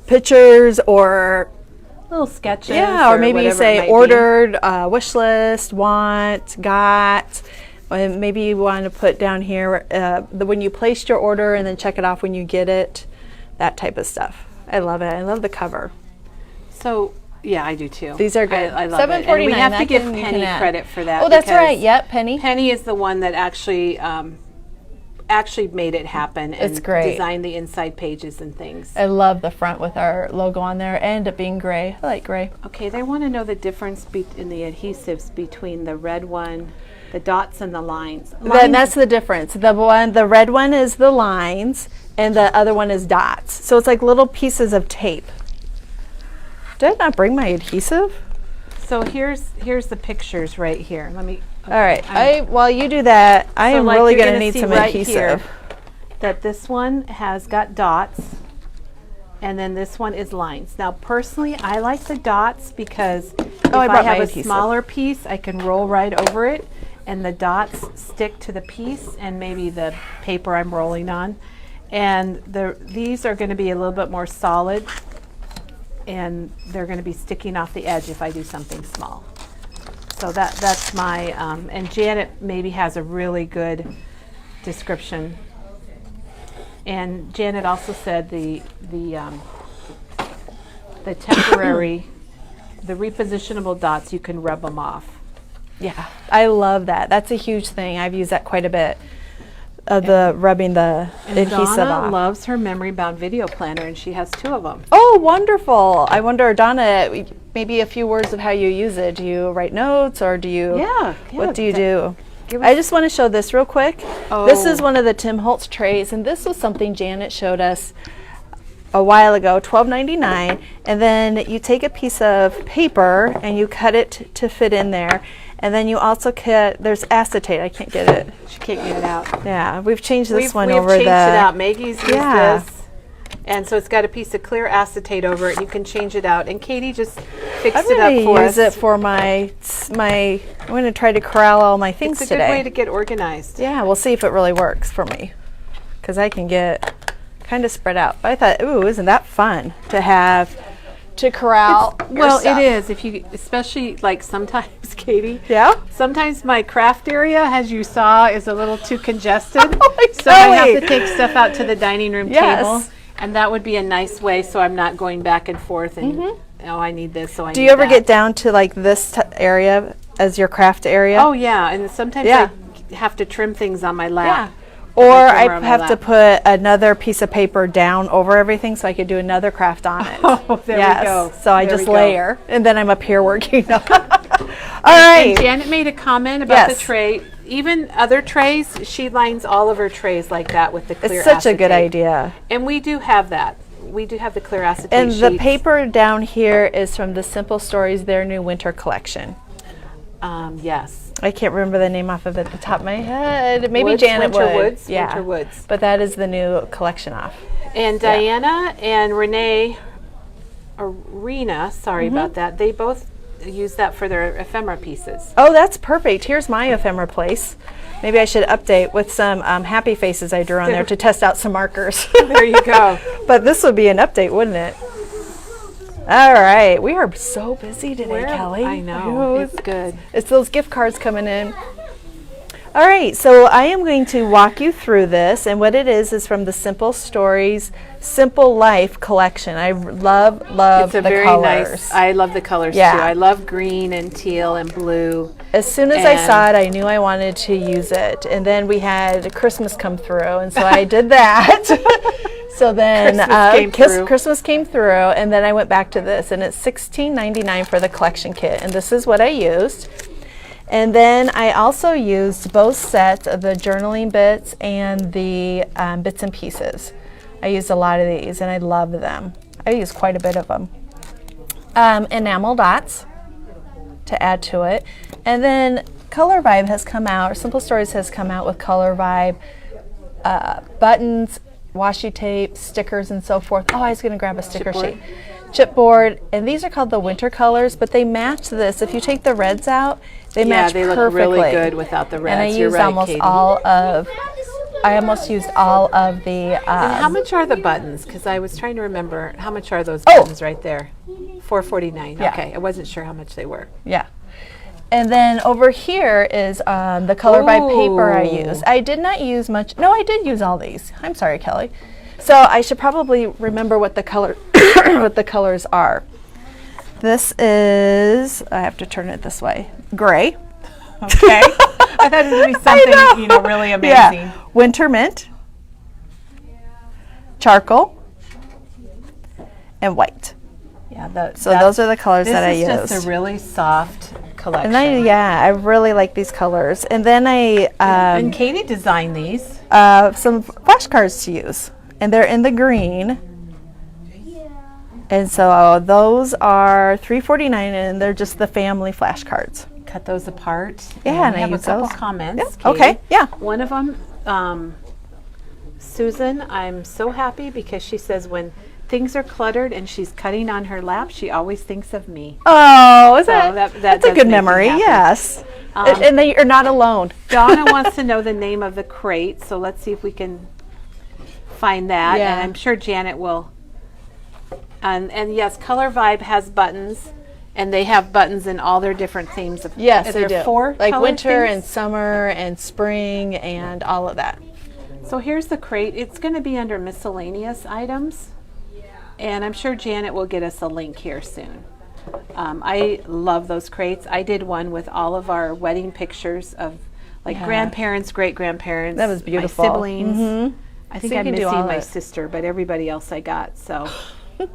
pictures, or little sketches. or maybe you whatever it say might be. ordered, wish list, want, got. And maybe you want to put down here when you placed your order, and then check it off when you get it. That type of stuff. I love it. I love the cover. So yeah, I do too. These are good. I love it. And we $7.49, have to that give you can Penny add. credit for that. Oh, that's because right. Yep, Penny. Penny is the one that actually made it happen and It's great. designed the inside pages and things. I love the front with our logo on there and it being gray. I like gray. Okay, they want to know the difference in the adhesives between the red one, the dots, and the lines. Then that's the difference. The red one is the lines, and the other one is dots. So it's like little pieces of tape. Did I not bring my adhesive? So here's the pictures right here. Let me. All right. While you do that, I So am like really you're going to gonna need see some right adhesive. here that this one has got dots, and then this one is lines. Now, personally, I like the dots because if I I brought my have a adhesive. smaller piece, I can roll right over it, and the dots stick to the piece and maybe the paper I'm rolling on. And these are going to be a little bit more solid, and they're going to be sticking off the edge if I do something small. So that's my, and Janet maybe has a really good description. And Janet also said the temporary, the repositionable dots, you can rub them off. Yeah, I love that. That's a huge thing. I've used that quite a bit. The rubbing the And adhesive Donna off. loves her memory bound video planner, and she has 2 of them. Oh, wonderful. I wonder, Donna, maybe a few words of how you use it. Do you write notes, or do you? Yeah. What do you do? give I us- just want to show this real quick. This is Oh. one of the Tim Holtz trays, and this was something Janet showed us a while ago, $12.99, and then you take a piece of paper and you cut it to fit in there, and then you also cut, there's acetate, I can't get it. She can't get it out. Yeah, we've changed this one we've over changed the. it out. Maggie's used Yeah. this. And so it's got a piece of clear acetate over it. You can change it out. And Katie just fixed I'm it going up for to us. use it for my. I'm going to try to corral all my things It's a today. good way to get organized. Yeah, we'll see if it really works for me, because I can get kind of spread out. But I thought, ooh, isn't that fun to have to corral? your Well, stuff. it is. If you, especially like sometimes, Katie. Yeah. Sometimes my craft area, as you saw, is a little too congested. Oh, So I have really? to take stuff out to the dining room Yes. table. And that would be a nice way, so I'm not going back and forth and, oh, I need this, so I need Do you ever that. get down to like this area as your craft area? Oh, yeah. And sometimes Yeah. I have to trim things on my yeah. lap. Or My I camera on my have to lap. put another piece of paper down over everything so I could do another craft on it. Oh, there we go. So I There just we go. layer, and then I'm up here working. All right. And Janet made a comment about Yes. the tray. Even other trays, she lines all of her trays like that with the clear It's such a good acetate. idea. And we do have that. We do have the clear acetate And the sheets. paper down here is from the Simple Stories, their new winter collection. Yes. I can't remember the name off of it at the top of my head. Maybe Woods, Janet Winter would. Woods, Yeah. Winter Woods. But that is the new collection off. And Diana and Renee, Arena, sorry Mm-hmm. about that, they both use that for their ephemera pieces. Oh, that's perfect. Here's my ephemera place. Maybe I should update with some happy faces I drew on there to test out some markers. There you go. But this would be an update, wouldn't it? All right. We are so busy today, Kelly. I know. It's good. It's those gift cards coming in. All right, so I am going to walk you through this, and what it is from the Simple Stories, Simple Life collection. I love It's a the very colors. nice. I love the colors Yeah. too. I love green and teal and blue. As soon as I And- saw it, I knew I wanted to use it, and then we had Christmas come through, and so I did that. So then Christmas came through, and then I went back to this, and it's $16.99 for the collection kit, and this is what I used. And then I also used both sets of the journaling bits and the bits and pieces. I used a lot of these, and I love them. I used quite a bit of them. Enamel dots to add to it. And then Color Vibe has come out, or Simple Stories has come out with Color Vibe, buttons, washi tape, stickers, and so forth. Oh, I was going to grab a sticker sheet. Chipboard, and these are called the winter colors, but they match this. If you take the reds out, they match they perfectly. look really good without the reds. And I You're used right, almost Katie. I almost used all of the. And how much are the buttons? Because I was trying to remember how much are those Oh. buttons right there. $4.49. Yeah. Okay, I wasn't sure how much they were. Yeah. And then over here is the Color by paper I Ooh. used. I did not use much. No, I did use all these. I'm sorry, Kelly. So I should probably remember what the color, what the colors are. This is. I have to turn it this way. Gray. Okay. I thought it would be something, really amazing. Yeah. Winter mint. Charcoal. And white. Yeah. So those are the colors that I used. This is just a really soft collection. And I really like these colors. And then I and Katie designed these. some flashcards to use, and they're in the green. And so those are $3.49, and they're just the family flashcards. Cut those apart. Yeah, and we I have a use couple those. comments. Yeah, Katie. okay, yeah. One of them, Susan, I'm so happy because she says when things are cluttered and she's cutting on her lap, she always thinks of me. Oh, is So that that that's a does good make me memory? happy. Yes. And then you're not alone. Donna wants to know the name of the crate, so let's see if we can find that. Yeah. And I'm sure Janet will. And yes, Color Vibe has buttons, and they have buttons in all their different themes. Yes, Are they there do. 4 Like color winter themes? and summer and spring and all of that. So here's the crate. It's going to be under miscellaneous items. And I'm sure Janet will get us a link here soon. I love those crates. I did one with all of our wedding pictures of grandparents, great-grandparents. That was beautiful. My siblings. Mhm. I think So you I'm can do missing all my that. sister, but everybody else I got. So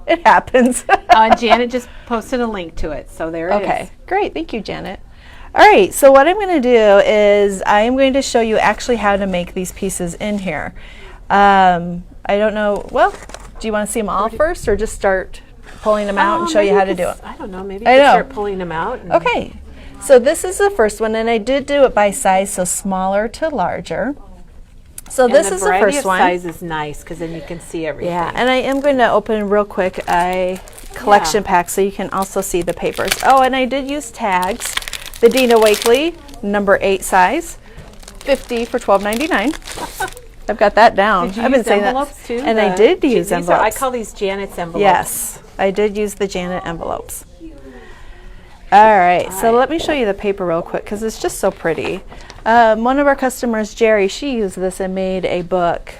It happens. and Janet just posted a link to it. So there it is. Okay, great. Thank you, Janet. All right, so what I'm going to do is I am going to show you actually how to make these pieces in here. I don't know. Well, do you want to see them all first, or just start pulling them out and show you maybe how to we do could it? I don't know. Maybe I you could know. start pulling them out. And Okay, so this is the first one, and I did do it by size, so smaller to larger. So And this is the variety first of one. size is nice because then you can see everything. Yeah, and I am going to open real quick a collection pack so you can also see the papers. Oh, and I did use tags. The Dina Wakley number 8 size, 50 for $12.99. I've got that down. Did you I've been use saying envelopes that. too? And I did use These are- envelopes. I call these Janet's envelopes. Yes, I did use the Janet envelopes. All right, so let me show you the paper real quick because it's just so pretty. One of our customers, Jerry, she used this and made a book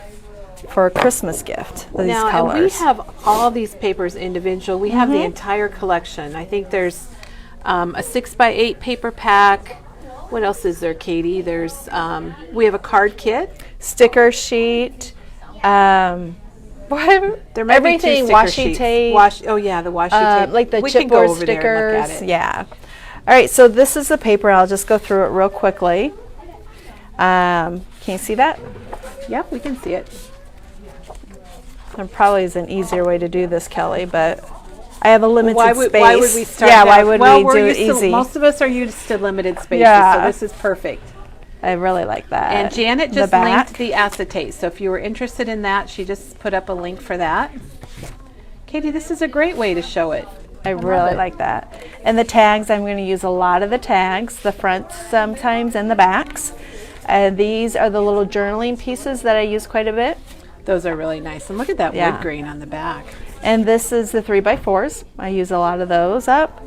for a Christmas gift. These Now, colors. and we have all these papers individual. We have Mm-hmm. the entire collection. I think there's a 6x8 paper pack. What else is there, Katie? There's we have a card kit. Sticker sheet. There might be two everything, sticker washi sheets. tape. Oh yeah, the washi tape. Like the we can go chipboard over there and look stickers. at it. Yeah. All right, so this is the paper. I'll just go through it real quickly. Can you see that? Yep, we can see it. There probably is an easier way to do this, Kelly, but I have a limited space. Why would we start? Yeah, that? why would we we're do it used to- easy? most of us are used to limited spaces, Yeah. so this is perfect. I really like that. And Janet The just back. linked the acetate, so if you were interested in that, she just put up a link for that. Katie, this is a great way to show it. I really like that. And the tags, I'm going to use a lot of the tags, the fronts sometimes and the backs. These are the little journaling pieces that I use quite a bit. Those are really nice. And look at that Yeah. wood grain on the back. And this is the 3x4s. I use a lot of those up.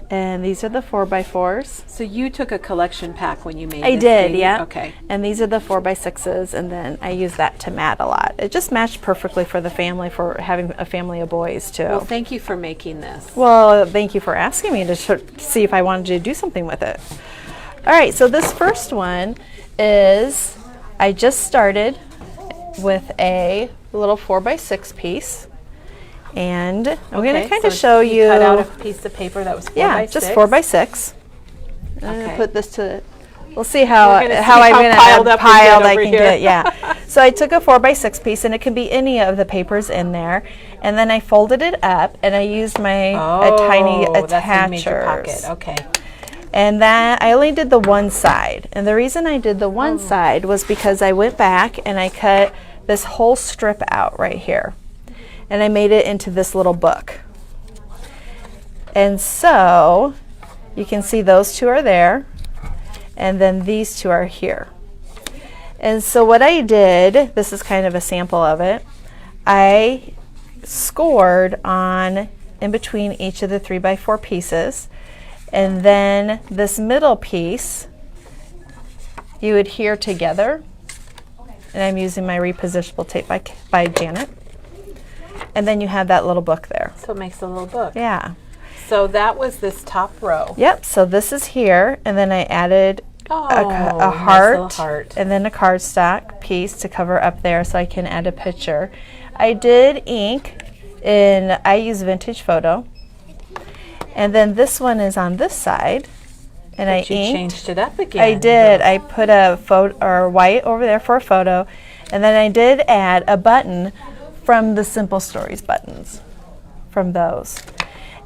And these are the 4x4s. So you took a collection pack when you made I this, did, Katie? yeah. Okay. And these are the 4x6s, and then I use that to mat a lot. It just matched perfectly for the family, for having a family of boys too. Well, thank you for making this. Well, thank you for asking me to see if I wanted to do something with it. All right, so this first one is, I just started with a little 4x6 piece. And I'm going to kind of show you. Cut out a piece of paper that was 4x6. Yeah, just 4x6. Okay. Put this to. We'll see how We're gonna see I'm how going to piled up we get piled I over can here. get. Yeah. So I took a 4x6 piece, and it can be any of the papers in there, and then I folded it up, and I used my tiny That's in your pocket. attachers. Okay. And that I only did the one side, and the reason I did the one side was because I went back and I cut this whole strip out right here, and I made it into this little book. And so you can see those two are there, and then these two are here. And so what I did, this is kind of a sample of it, I scored on in between each of the 3x4 pieces, and then this middle piece you adhere together, and I'm using my repositionable tape by Janet. And then you have that little book there. So it makes a little book. Yeah. So that was this top row. Yep, so this is here, and then I added a nice little heart, heart. and then a cardstock piece to cover up there so I can add a picture. I did ink, and I use Vintage Photo. And then this one is on this side, and But I you inked. changed it up again. I did. I put a photo or white over there for a photo, and then I did add a button from the Simple Stories buttons, from those.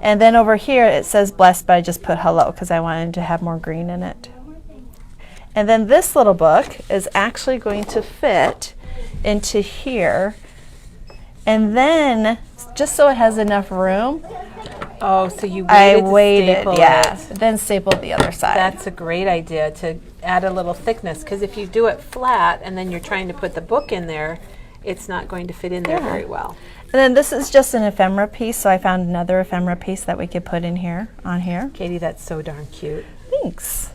And then over here it says blessed, but I just put hello because I wanted to have more green in it. And then this little book is actually going to fit into here. And then, just so it has enough room, Oh, so you I waited to waited, staple yeah, it. then stapled the other side. That's a great idea, to add a little thickness, because if you do it flat and then you're trying to put the book in there, it's not going to fit in there very well. And then this is just an ephemera piece, so I found another ephemera piece that we could put in here, on here. Katie, that's so darn cute. Thanks.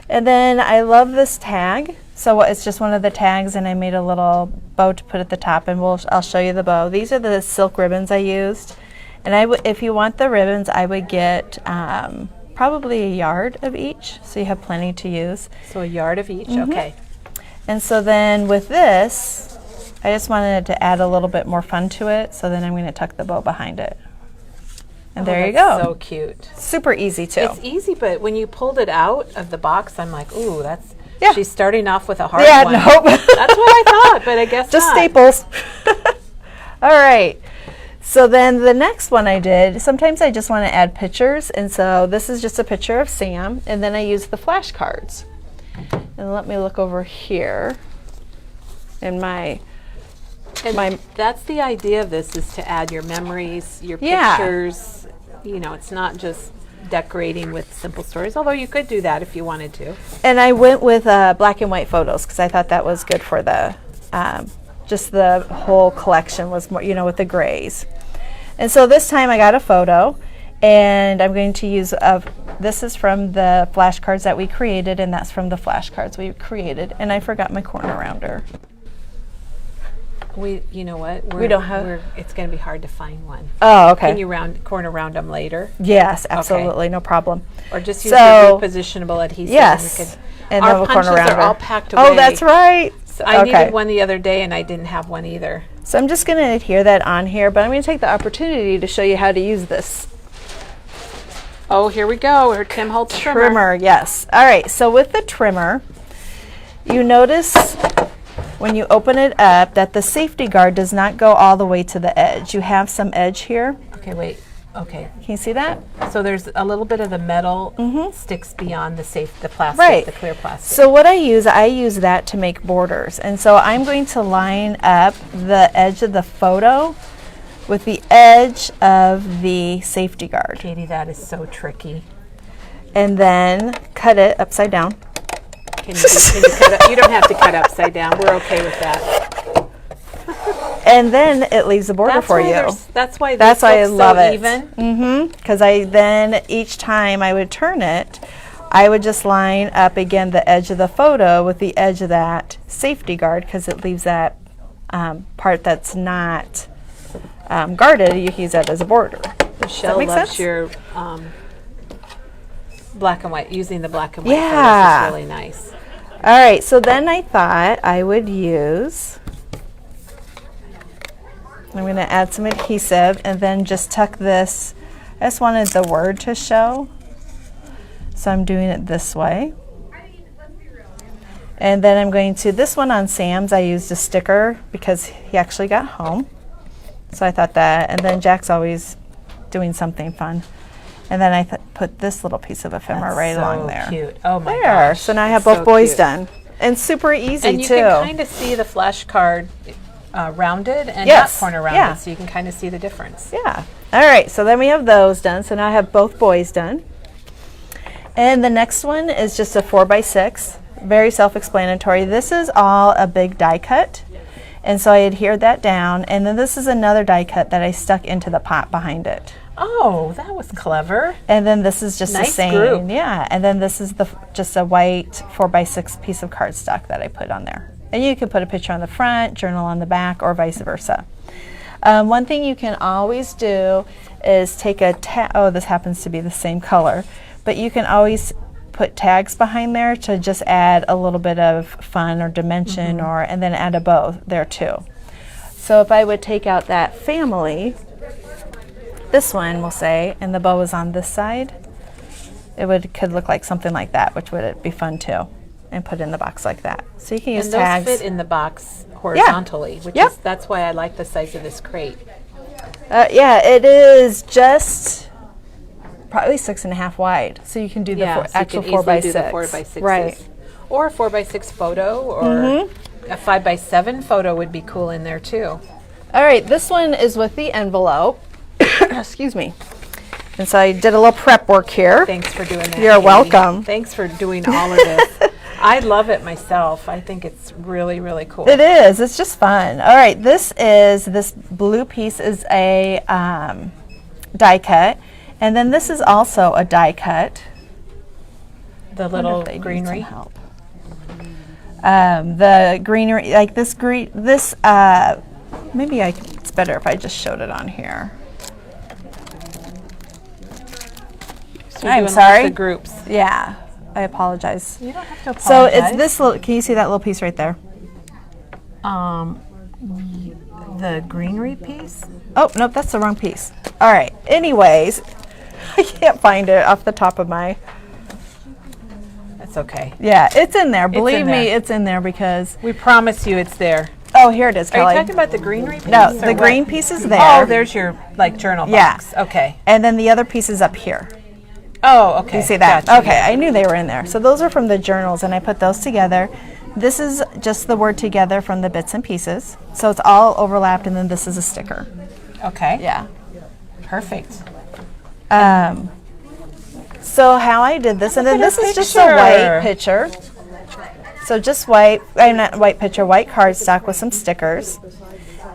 And then I love this tag. So it's just one of the tags, and I made a little bow to put at the top, and I'll show you the bow. These are the silk ribbons I used. And if you want the ribbons, I would get probably a yard of each, so you have plenty to use. So a yard of each, okay. And so then with this, I just wanted to add a little bit more fun to it, so then I'm going to tuck the bow behind it. And there you That's go. so cute. Super easy too. It's easy, but when you pulled it out of the box, I'm like, ooh, that's, Yeah. she's starting off with a hard Yeah, one. nope. That's what I thought, but I guess Just not. staples. All right. So then the next one I did, sometimes I just want to add pictures, and so this is just a picture of Sam, and then I use the flashcards. And let me look over here in my And that's the idea of this, is to add your memories, your Yeah. pictures. You know, it's not just decorating with Simple Stories, although you could do that if you wanted to. And I went with black and white photos because I thought that was good for the just the whole collection was more, with the grays. And so this time I got a photo, and I'm going to use this is from the flashcards that we created, and that's from the flashcards we created. And I forgot my corner rounder. You know what? We don't have- It's going to be hard to find one. Oh, okay. Can you corner round them later? Yes, absolutely, no problem. Or just use So- your repositionable adhesive. Yes. And then Our we'll punches corner around are all her. packed away. Oh, that's right. So I Okay. needed one the other day, and I didn't have one either. So I'm just going to adhere that on here, but I'm going to take the opportunity to show you how to use this Oh, here we go. Her Tim Holtz trimmer. Yes. All right. So with the trimmer, you notice when you open it up that the safety guard does not go all the way to the edge. You have some edge here. Okay, wait. Okay. Can you see that? So there's a little bit of the metal sticks beyond the plastic, Right. the clear plastic. So what I use that to make borders. And so I'm going to line up the edge of the photo with the edge of the safety guard. Katie, that is so tricky. And then cut it upside down. Can you cut up? You don't have to cut upside down. We're okay with that. And then it leaves a border for you. That's why I love so it. even. Because then each time I would turn it, I would just line up again the edge of the photo with the edge of that safety guard, because it leaves that part that's not guarded. You can use that as a border. Michelle make loves sense? your black and white, using the black and white Yeah. photos is really nice. All right, so then I thought I would use, I'm going to add some adhesive and then just tuck this. I just wanted the word to show, so I'm doing it this way. And then I'm going to, this one on Sam's, I used a sticker because he actually got home. So I thought that, and then Jack's always doing something fun. And then I put this little piece of ephemera right along there. Cute. Oh my There. gosh. So now I have So both boys cute. done. And super easy And you too. can kind of see the flash card rounded and Yes. not corner rounded, Yeah. so you can kind of see the difference. Yeah. All right. So then we have those done. So now I have both boys done. And the next one is just a 4x6. Very self-explanatory. This is all a big die cut. And so I adhered that down. And then this is another die cut that I stuck into the pot behind it. Oh, that was clever. And then this is just the Nice same. group. Yeah. And then this is just a white 4x6 piece of cardstock that I put on there. And you can put a picture on the front, journal on the back, or vice versa. One thing you can always do is take a tag. Oh, this happens to be the same color. But you can always put tags behind there to just add a little bit of fun or dimension, and then add a bow there too. So if I would take out that family, this one we'll say, and the bow is on this side, it could look like something like that, which would be fun too, and put in the box like that. So you can use And those tags. fit in the box horizontally, which Yep. is that's why I like the size of this crate. Yeah, it is just probably 6.5 wide, so you can do the So you actual can 4x6. easily do the 4x6s. Right. Or a 4x6 photo, or a 5x7 photo would be cool in there too. All right, this one is with the envelope. Excuse me. And so I did a little prep work here. Thanks for doing that. You're Katie. welcome. Thanks for doing all of this. I love it myself. I think it's really, really cool. It is. It's just fun. All right, this blue piece is a die cut, and then this is also a die cut. The I wonder little if they need greenery. some help. The greenery, like this maybe it's better if I just showed it on here. So you're I'm doing lots sorry. of groups. Yeah, I apologize. You don't have to apologize. So it's this little, can you see that little piece right there? The greenery piece. Oh, nope, that's the wrong piece. All right, anyways, I can't find it off the top of my, That's okay. yeah, it's in there. Believe me, there. it's in there because, We promise you it's there. oh, here it is, Are Kelly. you talking about the greenery piece? No, or the what? green piece is there. Oh, there's your journal Yeah. box. Okay. And then the other piece is up here. Oh, okay. You see that? Gotcha. Okay, I knew they were in there. So those are from the journals, and I put those together. This is just the word together from the bits and pieces. So it's all overlapped, and then this is a sticker. Okay. Yeah. Perfect. So how I did this, and then Look at this her is just a picture. white picture. So just white, not white picture, white cardstock with some stickers.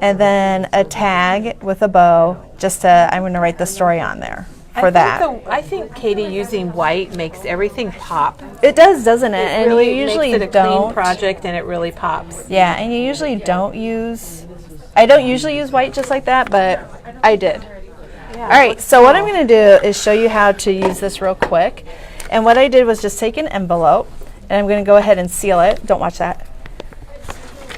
And then a tag with a bow, I'm going to write the story on there for that. I think Katie using white makes everything pop. It does, doesn't it? And really you usually makes it a don't. clean project, and it really pops. Yeah, and you usually don't use I don't usually use white just like that, but I did. Yeah, All right, so what I'm going to do is show you how to use this real quick. And what I did was just take an envelope, and I'm going to go ahead and seal it. Don't watch that.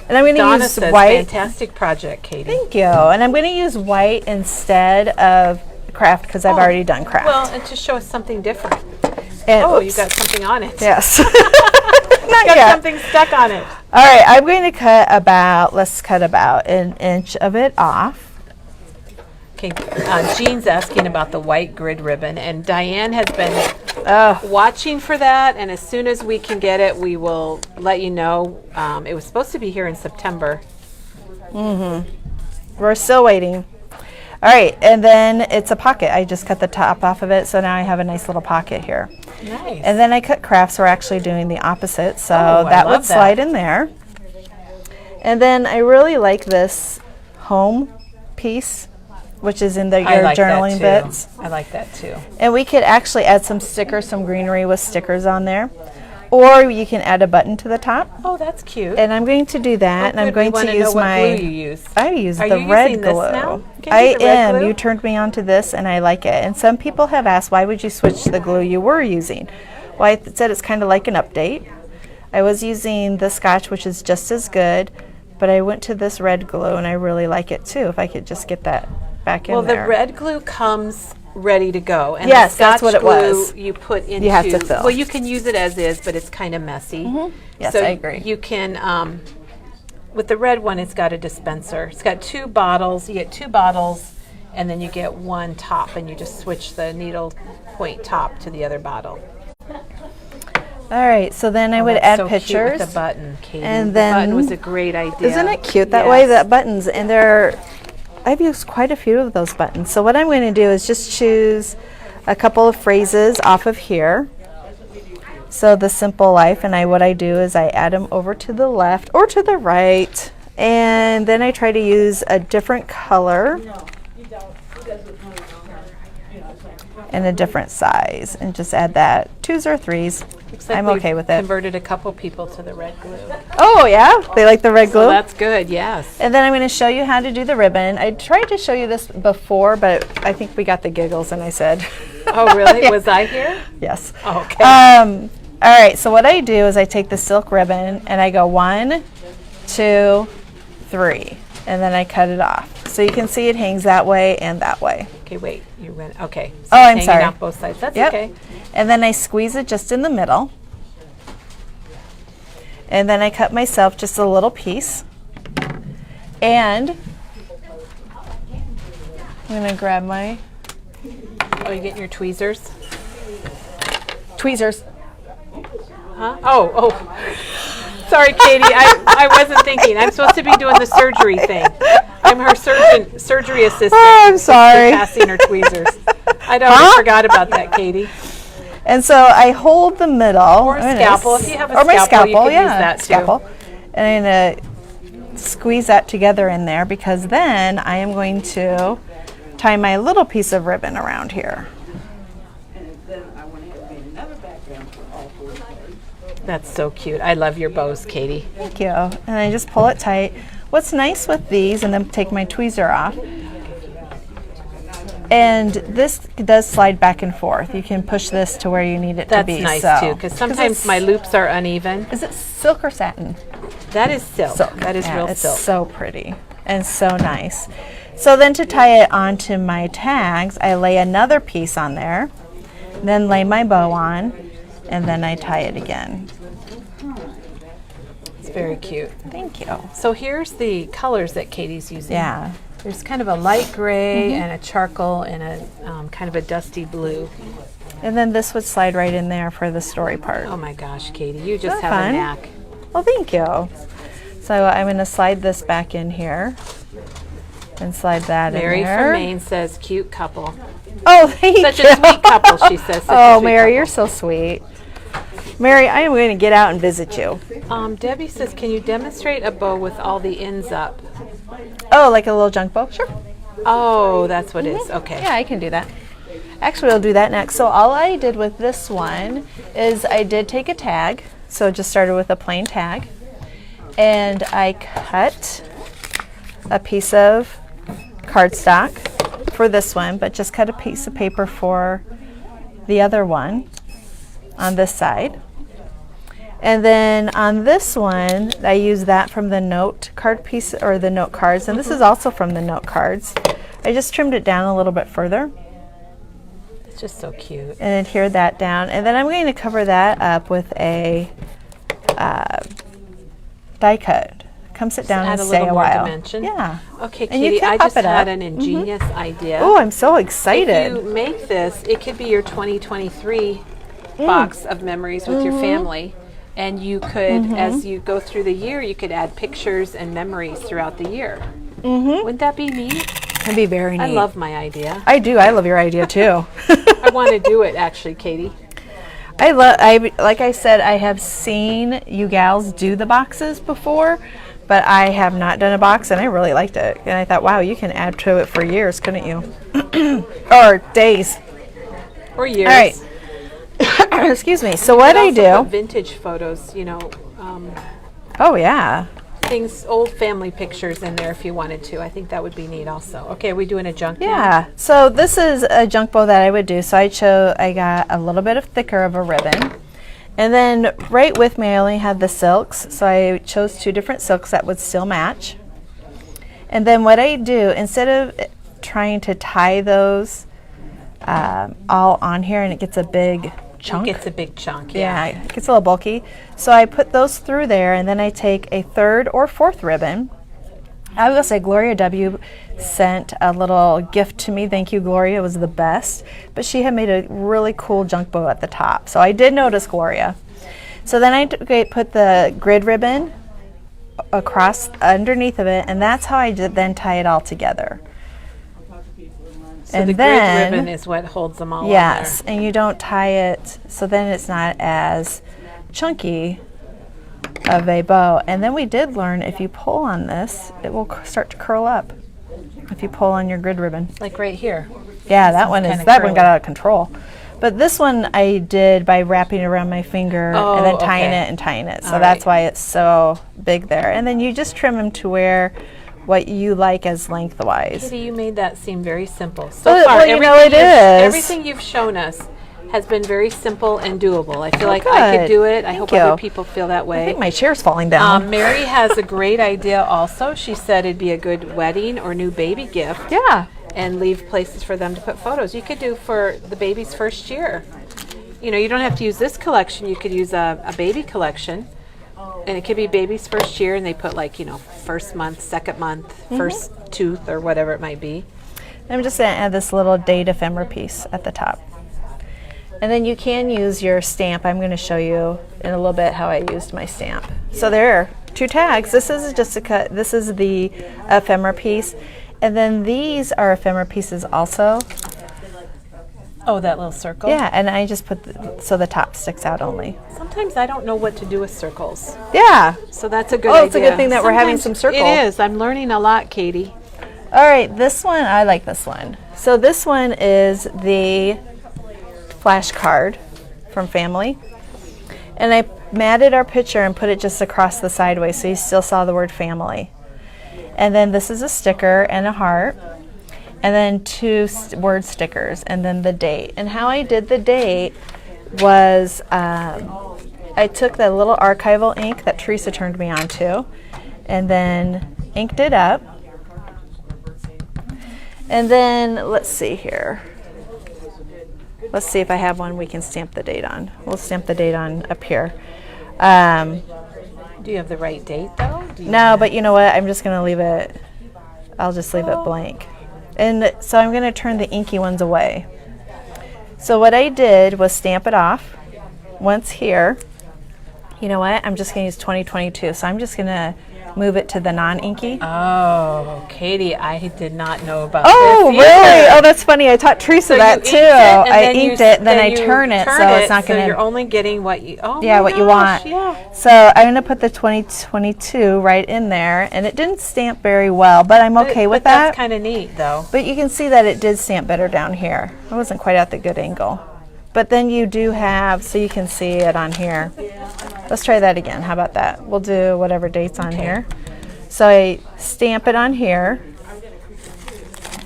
And I'm going to Donna use says, white. fantastic project, Katie. Thank you. And I'm going to use white instead of craft because I've already done craft. Well, and to show us something different. And, Oh, you oops. got something on it. Yes. Not got yet. something stuck on it. All right, I'm going to let's cut about an inch of it off. Okay, Jean's asking about the white grid ribbon, and Diane has been watching for that, and as soon as we can get it, we will let you know. It was supposed to be here in September. We're still waiting. All right, and then it's a pocket. I just cut the top off of it, so now I have a nice little pocket here. Nice. And then I cut crafts. We're actually doing the opposite, so Oh, I that would love that. slide in there. And then I really like this home piece, which is in your I like journaling that too. bits. I like that too. And we could actually add some stickers, some greenery with stickers on there. Or you can add a button to the top. Oh, that's cute. And I'm going to do that, and I'm going to use what my... glue you use. I use Are the you red using this glue. now? Can I you do the red am. glue? You turned me on to this, and I like it. And some people have asked, why would you switch to the glue you were using? Well, I said it's kind of like an update. I was using the Scotch, which is just as good, but I went to this red glue, and I really like it too. If I could just get that back in there. Well, the red glue comes ready to go, and Yes, the that's Scotch what it glue was. you put into. You have to fill. Well, you can use it as is, but it's kind of messy. Yes, so I agree. You can, with the red one, it's got a dispenser. It's got 2 bottles. You get 2 bottles, and then you get 1 top, and you just switch the needle point top to the other bottle. All right, so then I would That's add so cute pictures. with the button, Katie. And the button then- was a great idea. Isn't it cute that way, Yes. that buttons? And I've used quite a few of those buttons. So what I'm going to do is just choose a couple of phrases off of here. So the simple life, and what I do is I add them over to the left or to the right, and then I try to use a different color and a different size, and just add that 2s or 3s. Looks like I'm we've okay with it. Converted a couple people to the red glue. Oh yeah, they like the red glue. So that's good. Yes. And then I'm going to show you how to do the ribbon. I tried to show you this before, but I think we got the giggles, and I said, Oh, really? Yeah. Was I here? yes. Oh, okay. All right, so what I do is I take the silk ribbon, and I go 1, 2, 3, and then I cut it off. So you can see it hangs that way and that way. Okay, wait. You went. Okay. So Oh, it's I'm hanging sorry. off both sides. That's Yep. okay. And then I squeeze it just in the middle. And then I cut myself just a little piece. And I'm going to grab my Oh, you getting your tweezers? tweezers. Huh? Oh. Sorry, Katie. I wasn't thinking. I'm supposed to be doing the surgery thing. I'm her surgery assistant. Oh, I'm sorry. Passing her tweezers. I'd already forgot about that, Katie. And so I hold the middle. Or a scalpel. If you have a or my scalpel, you scalpel, could yeah, use that too. scalpel. And I'm going to squeeze that together in there, because then I am going to tie my little piece of ribbon around here. That's so cute. I love your bows, Katie. Thank you. And I just pull it tight. What's nice with these, and then take my tweezer off, and this does slide back and forth. You can push this to where you need it to That's be. nice so. too, because sometimes it's- my loops are uneven. Is it silk or satin? That is silk. That is Yeah, real it's silk. so pretty and so nice. So then to tie it onto my tags, I lay another piece on there, then lay my bow on, and then I tie it again. It's very cute. Thank you. So here's the colors that Katie's using. Yeah. There's kind of a light gray and a charcoal and a kind of a dusty blue. And then this would slide right in there for the story part. Oh my gosh, Katie, you just Isn't have that a fun? knack. Well, thank you. So I'm going to slide this back in here and slide that Mary in there. from Maine says, cute couple. Oh, thank Such you. a sweet couple, she says. Such a Oh, sweet Mary, couple. you're so sweet. Mary, I am going to get out and visit you. Debbie says, can you demonstrate a bow with all the ends up? Oh, like a little junk bow? Sure. Oh, that's what it is. Okay. Yeah, I can do that. Actually, we'll do that next. So all I did with this one is I did take a tag. So just started with a plain tag. And I cut a piece of cardstock for this one, but just cut a piece of paper for the other one on this side. And then on this one, I use that from the note card piece, or the note cards, and this is also from the note cards. I just trimmed it down a little bit further. It's just so cute. And adhere that down. And then I'm going to cover that up with a die cut. Come sit down and stay a while. Dimension. Yeah. Okay, And you Katie, can I pop just it had up. an ingenious idea. Oh, I'm so excited. If you make this, it could be your 2023 box of memories with your family. And you could, as you go through the year, you could add pictures and memories throughout the year. Wouldn't that be neat? That'd be very neat. I love my idea. I do. I love your idea too. I want to do it, actually, Katie. Like I said, I have seen you gals do the boxes before, but I have not done a box, and I really liked it. And I thought, wow, you can add to it for years, couldn't you? Or days. Or years. All right. Excuse me. So what I do? Put vintage photos, you know, Oh yeah. things, old family pictures in there if you wanted to. I think that would be neat also. Okay, are we doing a junk now? Yeah. So this is a junk bow that I would do. So I got a little bit of thicker of a ribbon. And then right with me, I only had the silks. So I chose 2 different silks that would still match. And then what I do, instead of trying to tie those all on here and it gets a big chunk. It gets a big chunk, Yeah, it gets a little bulky. So I put those through there, and then I take a 3rd or 4th ribbon. I will say Gloria W. sent a little gift to me. Thank you, Gloria. It was the best. But she had made a really cool junk bow at the top. So I did notice Gloria. So then I put the grid ribbon across underneath of it, and that's how I did then tie it all together. So the grid ribbon is what holds them all Yes, on there. and you don't tie it, so then it's not as chunky of a bow. And then we did learn if you pull on this, it will start to curl up. If you pull on your grid ribbon. Like right here. Yeah, that one kinda got curly. out of control. But this one I did by wrapping it around my finger and then tying okay. it and tying it. So All that's right. why it's so big there. And then you just trim them to where what you like as lengthwise. Katie, you made that seem very simple. So Well, far, you know, it is. everything you've shown us has been very simple and doable. I feel like good. I could do it. I Thank hope you. other people feel that I way. think my chair's falling down. Mary has a great idea also. She said it'd be a good wedding or new baby gift. Yeah. And leave places for them to put photos. You could do for the baby's first year. You know, you don't have to use this collection. You could use a baby collection. And it could be baby's first year, and they put like, you know, first month, second month, first tooth, or whatever it might be. I'm just going to add this little date ephemera piece at the top. And then you can use your stamp. I'm going to show you in a little bit how I used my stamp. So there are 2 tags. This is just a cut. This is the ephemera piece. And then these are ephemera pieces also. Oh, that little circle? Yeah, and I just put so the top sticks out only. Sometimes I don't know what to do with circles. Yeah. So that's a good idea. Oh, it's a good thing that we're having some circle. It is. I'm learning a lot, Katie. All right, this one, I like this one. So this one is the flashcard from Family. And I matted our picture and put it just across the sideways so you still saw the word family. And then this is a sticker and a heart. And then 2 word stickers, and then the date. And how I did the date was I took the little archival ink that Teresa turned me on to, and then inked it up. And then, let's see here. Let's see if I have one we can stamp the date on. We'll stamp the date on up here. Do you have the right date, though? No, but you know what? I'm just going to leave it, I'll just leave it blank. And so I'm going to turn the inky ones away. So what I did was stamp it off once here. You know what? I'm just going to use 2022. So I'm just going to move it to the non-inky. Oh, Katie, I did not know about Oh, this really? either. Oh, that's funny. I taught Teresa So that you too. inked it, and I then you inked it, then I you turn it, so it's not going So you're to. only getting what you. Oh, Yeah, my what you gosh, want. Yeah. So I'm going to put the 2022 right in there, and it didn't stamp very well, but I'm okay with but that. That's kind of neat, though. But you can see that it did stamp better down here. I wasn't quite at the good angle. But then you do have, so you can see it on here. Let's try that again. How about that? We'll do whatever date's on here. So I stamp it on here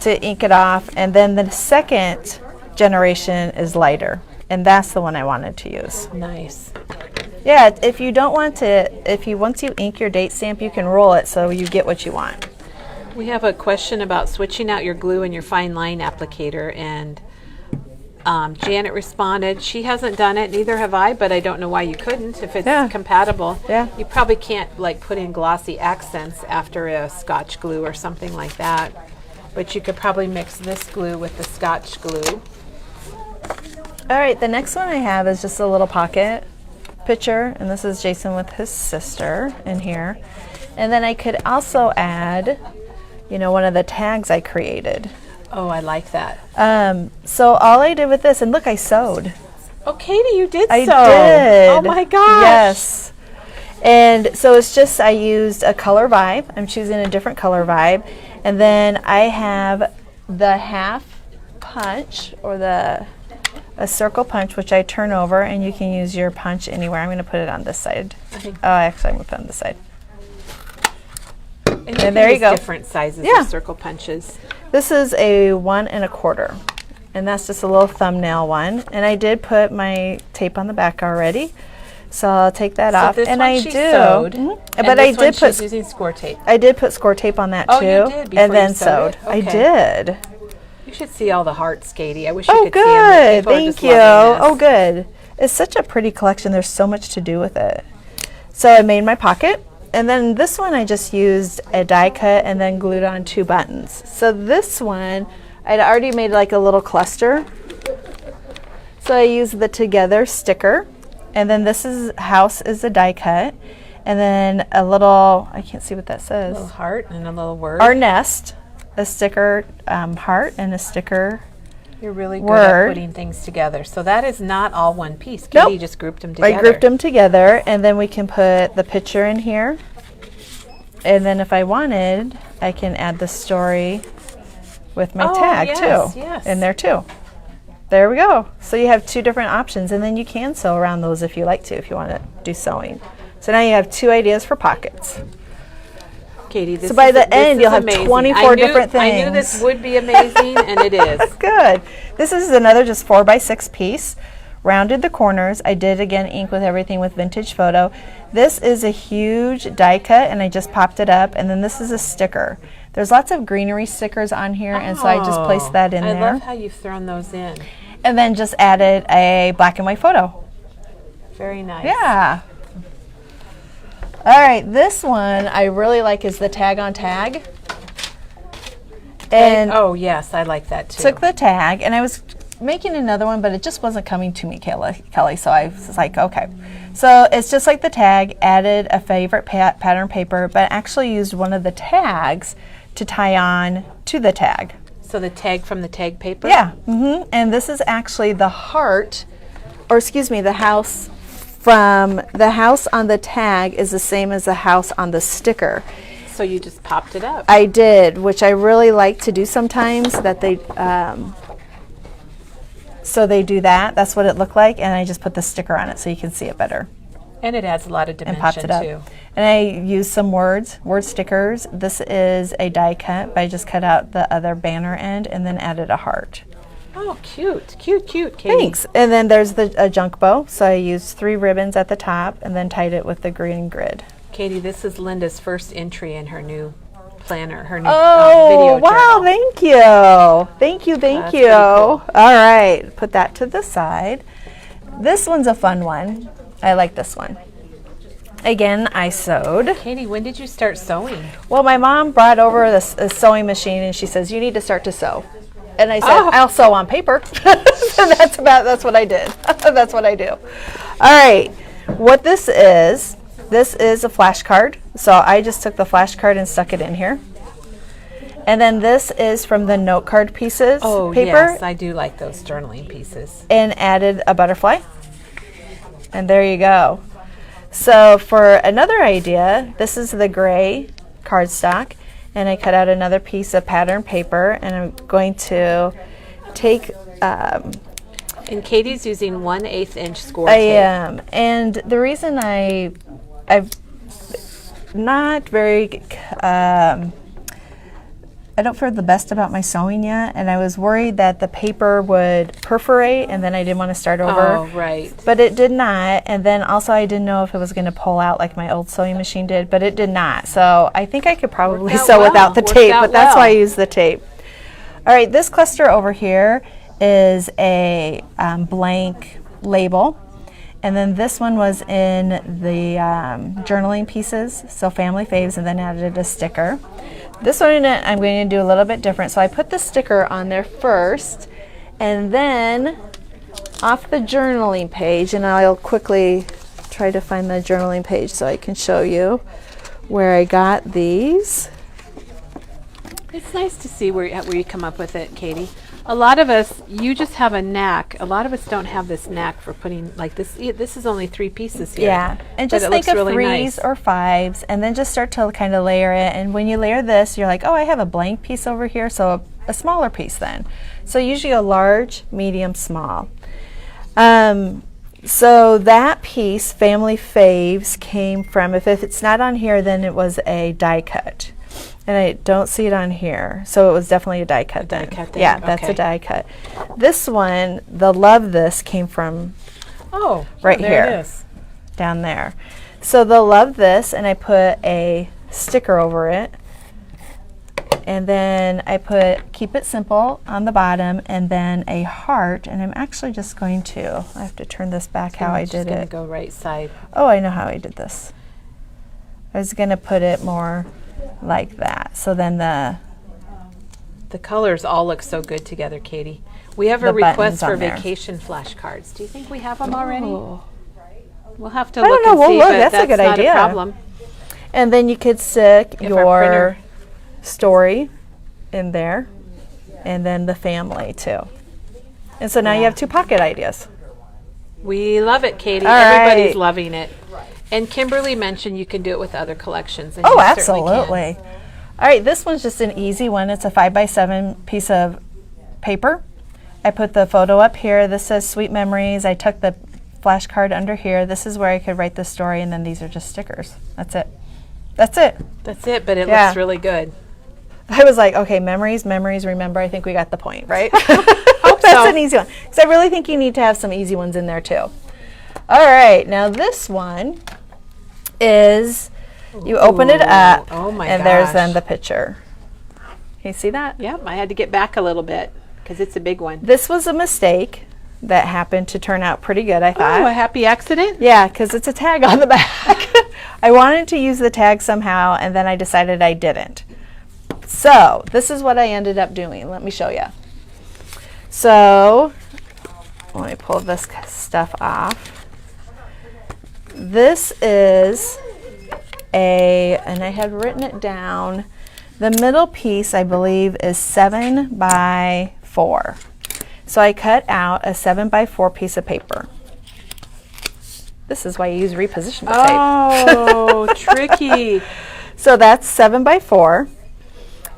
to ink it off, and then the second generation is lighter, and that's the one I wanted to use. Nice. Yeah, if you don't want to, once you ink your date stamp, you can roll it so you get what you want. We have a question about switching out your glue and your fine line applicator, and Janet responded, she hasn't done it, neither have I, but I don't know why you couldn't if it's compatible. Yeah. You probably can't like put in glossy accents after a Scotch glue or something like that, but you could probably mix this glue with the Scotch glue. All right, the next one I have is just a little pocket picture, and this is Jason with his sister in here. And then I could also add, you know, one of the tags I created. Oh, I like that. So all I did with this, and look, I sewed. Oh, Katie, you did I sew. did. Oh my gosh. Yes. And so it's just, I used a color vibe. I'm choosing a different color vibe. And then I have the half punch, or a circle punch, which I turn over, and you can use your punch anywhere. I'm going to put it on this side. Actually, I'm going to put it on this side. And there you go. Different sizes of circle punches. This is a 1 1/4, and that's just a little thumbnail one. And I did put my tape on the back already, so I'll take that off. This and one I she do, sewed, but and I this one did put she's using score tape. I did put score tape on that Oh, too, you did before and then you sewed sewed. it? I Okay. did. You should see all the hearts, Katie. I wish you Oh, could see them. good. People are Thank just you. loving this. Oh, good. It's such a pretty collection. There's so much to do with it. So I made my pocket. And then this one I just used a die cut and then glued on 2 buttons. So this one, I'd already made like a little cluster. So I used the Together sticker. And then this is house is a die cut. And then a little, I can't see what that says. A little heart and a little word. Our nest, a sticker heart and a sticker. You're really good word. at putting things together. So that is not all one piece. Nope. Katie just grouped them together. I grouped them together, and then we can put the picture in here. And then if I wanted, I can add the story with my tag too. Yes. In there too. There we go. So you have 2 different options, and then you can sew around those if you like to, if you want to do sewing. So now you have 2 ideas for pockets. Katie, this So by is- the this end, is you'll have amazing. 24 different I knew things. this would be amazing, and it is. Good. This is another just 4x6 piece. Rounded the corners. I did again ink with everything with Vintage Photo. This is a huge die cut, and I just popped it up. And then this is a sticker. There's lots of greenery stickers on here, and so I just placed that in I there. love how you've thrown those in. And then just added a black and white photo. Very nice. Yeah. All right, this one I really like is the tag on tag. And oh yes, I like that too. took the tag, and I was making another one, but it just wasn't coming to me, Kelly. So I was like, okay. So it's just like the tag, added a favorite pattern paper, but actually used one of the tags to tie on to the tag. So the tag from the tag paper? Yeah. And this is actually the heart, or excuse me, the house from the house on the tag is the same as the house on the sticker. So you just popped it up. I did, which I really like to do sometimes, that they so they do that. That's what it looked like, and I just put the sticker on it so you can see it better. And it adds a lot of And dimension popped it up. too. And I used some word stickers. This is a die cut, but I just cut out the other banner end and then added a heart. Oh, cute, cute, cute, Katie. Thanks. And then there's a junk bow. So I used 3 ribbons at the top and then tied it with the green grid. Katie, this is Linda's first entry in her new planner, her new Oh, video wow, journal. thank you. Thank you, thank That's you. pretty cool. All right, put that to the side. This one's a fun one. I like this one. Again, I sewed. Katie, when did you start sewing? Well, my mom brought over a sewing machine, and she says, you need to start to sew. And I said, Oh. I'll sew on paper. And that's what I did. That's what I do. All right, what this is a flashcard. So I just took the flashcard and stuck it in here. And then this is from the note card pieces Oh, paper, yes, I do like those journaling pieces. and added a butterfly. And there you go. So for another idea, this is the gray cardstock, and I cut out another piece of pattern paper, and I'm going to take And Katie's using 1/8 inch score I tape. am. And the reason I've not very, I don't feel the best about my sewing yet, and I was worried that the paper would perforate, and then I didn't want to start over. Oh, right. But it did not, and then also I didn't know if it was going to pull out like my old sewing machine did, but it did not. So I think I could probably sew without the tape, but that's why I use the tape. All right, this cluster over here is a blank label. And then this one was in the journaling pieces, so family faves, and then added a sticker. This one I'm going to do a little bit different. So I put the sticker on there first, and then off the journaling page, and I'll quickly try to find the journaling page so I can show you where I got these. It's nice to see where you come up with it, Katie. A lot of us, you just have a knack. A lot of us don't have this knack for putting like this. This is only 3 pieces here. Yeah, and just think of really 3s or 5s, and then just start to kind of layer it. And when you layer this, you're like, oh, I have a blank piece over here, so a smaller piece then. So usually a large, medium, small. So that piece, Family Faves, came from, if it's not on here, then it was a die cut. And I don't see it on here, so it was definitely a die cut then. Yeah, that's a die cut. This one, the Love This, came from right here, it is. Down there. So the Love This, and I put a sticker over it. And then I put Keep It Simple on the bottom, and then a heart. And I'm actually just going to, I have to turn this back how I did it. Go right side. Oh, I know how I did this. I was going to put it more like that. So then the colors all look so good together, Katie. We have a request for vacation flashcards. Do you think we have them already? We'll have to look and see. We'll look. But that's a good idea. A problem. And then you could stick your story in there, and then the family too. And so now you have 2 pocket ideas. We love it, Katie. All Everybody's right. loving it. And Kimberly mentioned you can do it with other collections. And oh, absolutely. All right, this one's just an easy one. It's a 5x7 piece of paper. I put the photo up here. This says Sweet Memories. I tucked the flashcard under here. This is where I could write the story, and then these are just stickers. That's it. That's it. That's it, but it looks really good. I was like, okay, memories, remember. I think we got the point, right? Hope That's so. an easy one. Because I really think you need to have some easy ones in there, too. All right, now this one is, you open it up, and there's then the picture. Can you see that? Yep, I had to get back a little bit because it's a big one. This was a mistake that happened to turn out pretty good, I thought. Oh, a happy accident? Yeah, because it's a tag on the back. I wanted to use the tag somehow, and then I decided I didn't. So this is what I ended up doing. Let me show you. So let me pull this stuff off. This is and I had written it down, the middle piece I believe is 7x4. So I cut out a 7x4 piece of paper. This is why you use repositionable tape. Oh, tricky. So that's 7x4.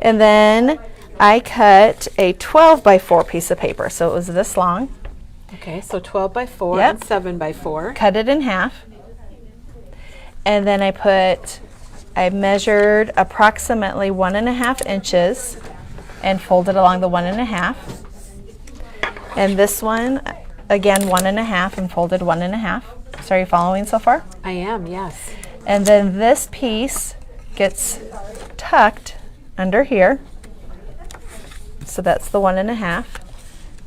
And then I cut a 12x4 piece of paper. So it was this long. Okay, so 12x4 Yep. and 7x4. Cut it in half. And then I measured approximately 1.5 inches and folded along the 1.5. And this one, again, 1.5 and folded 1.5. So are you following so far? I am, yes. And then this piece gets tucked under here. So that's the 1.5.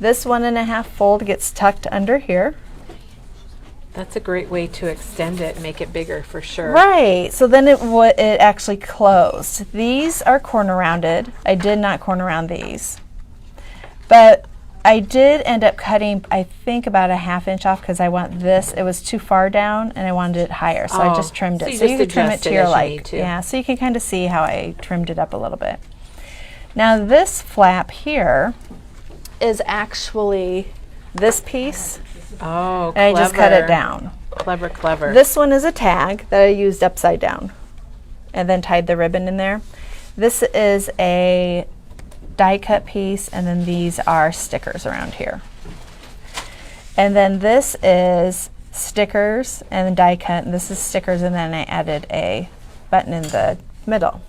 This 1.5 fold gets tucked under here. That's a great way to extend it and make it bigger for sure. Right. So then it actually closed. These are corner rounded. I did not corner round these. But I did end up cutting, I think, about a 1/2 inch off because I want this. It was too far down and I wanted it higher. So I just trimmed it. So you can trim it to your like. to. Yeah, so you can kind of see how I trimmed it up a little bit. Now this flap here is actually this piece. Oh, and I just cut it down. Clever, clever. This one is a tag that I used upside down and then tied the ribbon in there. This is a die cut piece, and then these are stickers around here. And then this is stickers and die cut, and this is stickers, and then I added a button in the middle.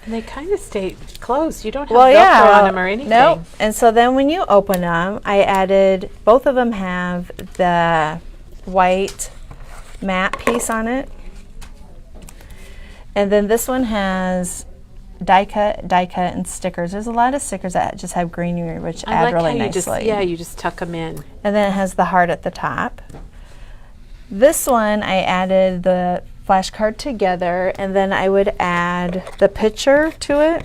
And they kind of stay closed. You don't have Well, Velcro yeah, on them or anything. no. And so then when you open them, I added, both of them have the white matte piece on it. And then this one has die cut, and stickers. There's a lot of stickers that just have greenery, which I add like really how nicely. you just tuck them in. And then it has the heart at the top. This one, I added the flashcard together, and then I would add the picture to it.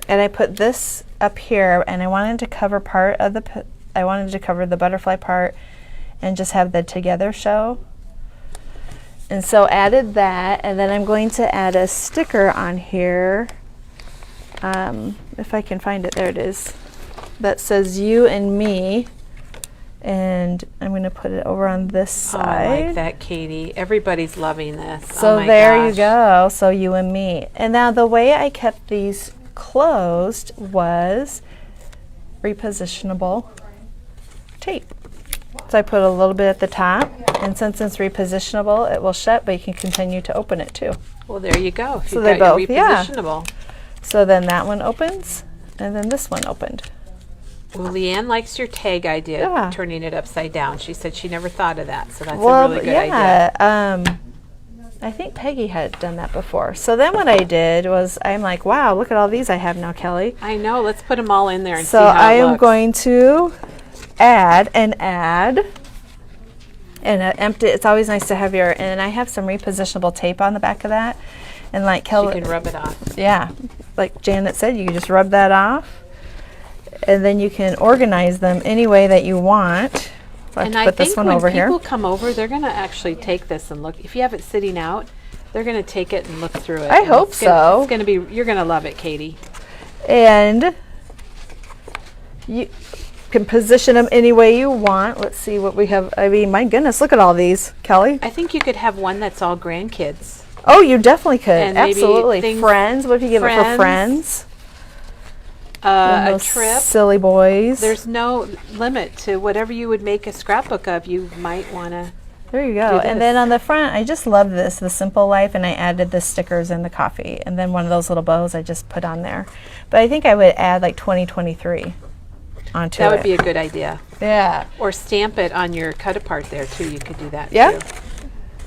And I put this up here, and I wanted to cover part of the, I wanted to cover the butterfly part and just have the together show. And so added that, and then I'm going to add a sticker on here. If I can find it, there it is. That says you and me. And I'm going to put it over on this side. I like that, Katie. Everybody's loving this. So oh my there gosh. you go. So you and me. And now the way I kept these closed was repositionable tape. So I put a little bit at the top, and since it's repositionable, it will shut, but you can continue to open it too. Well, there you go. So You've they got both, your yeah. repositionable. So then that one opens, and then this one opened. Well, Leanne likes your tag idea, Yeah. turning it upside down. She said she never thought of that, so that's Well, a really good idea. yeah. I think Peggy had done that before. So then what I did was, I'm like, wow, look at all these I have now, Kelly. I know. Let's put them all in there and So see how I it am looks. going to add and empty. It's always nice to have your, and I have some repositionable tape on the back of that. And like You Kelly, can rub it off. yeah, like Janet said, you can just rub that off. And then you can organize them any way that you want. So I have And to I put think this one when over people here. come over, they're going to actually take this and look. If you have it sitting out, they're going to take it and look through it. I And hope it's gonna- so. It's going to be. You're going to love it, Katie. And you can position them any way you want. Let's see what we have. I mean, my goodness, look at all these, Kelly. I think you could have one that's all grandkids. Oh, you definitely could. And maybe Absolutely. things- Friends. What if you give it for friends? A Those trip. silly boys. There's no limit to whatever you would make a scrapbook of. You might want to. There you go. do And then this. on the front, I just love this, the simple life, and I added the stickers and the coffee. And then one of those little bows I just put on there. But I think I would add like 2023 onto That it. would be a good idea. Yeah. Or stamp it on your cut apart there too. You could do that Yeah. too.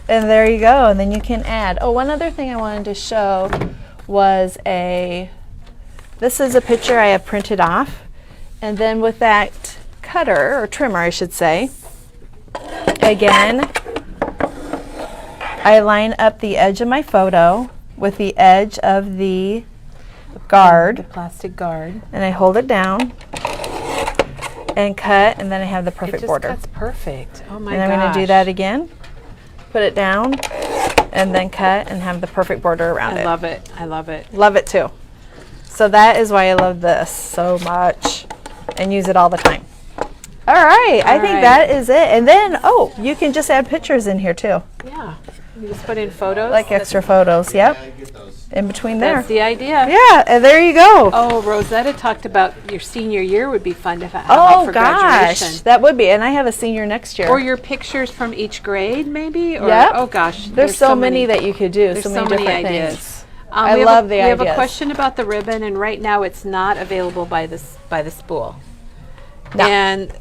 And there you go. And then you can add. Oh, one other thing I wanted to show was this is a picture I have printed off. And then with that cutter, or trimmer I should say, again, I line up the edge of my photo with the edge of the guard, Plastic guard. and I hold it down and cut, and then I have the It perfect just border. cuts perfect. Oh my And I'm going to do that again. Put it down, and then cut, and have the perfect border around I it. love it. I love it. Love it too. So that is why I love this so much and use it all the time. All right, I think right. that is it. And then, oh, you can just add pictures in here too, Yeah. You just put in photos. like extra photos. Yep, in between there. That's the idea. Yeah, and there you go. Oh, Rosetta talked about your senior year would be fun to have Oh for gosh, graduation. that would be. And I have a senior next year. Or your pictures from each grade, maybe? Or, Yep. Oh gosh. There's so many that you could do. There's So many different ideas. things. We have love the We have a ideas. question about the ribbon, and right now it's not available by the spool. No. And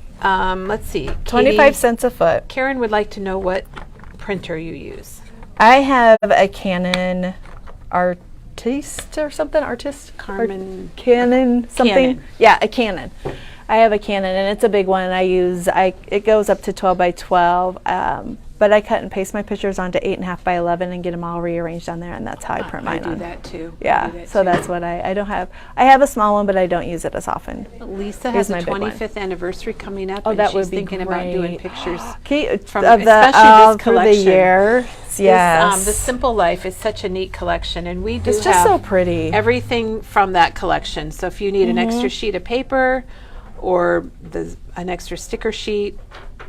let's see. 25 Katie, cents a foot. Karen would like to know what printer you use. I have a Canon Artiste or something. Carmen. Canon something. Canon. Yeah, a Canon. I have a Canon, and it's a big one. It goes up to 12 by 12. But I cut and paste my pictures onto 8.5 by 11 and get them all rearranged on there, and that's how I print mine I do on. that too. I Yeah, do that so too. that's what I don't have. I have a small one, but I don't use it as often. Lisa Here's has a my big one. 25th anniversary coming up, Oh, and that she's would be thinking about doing great. pictures. From From- of the especially this through the collection. year. Yes, The Simple Life is such a neat collection, and we do it's just have so pretty. everything from that collection. So if you need an Mm-hmm. extra sheet of paper, or an extra sticker sheet,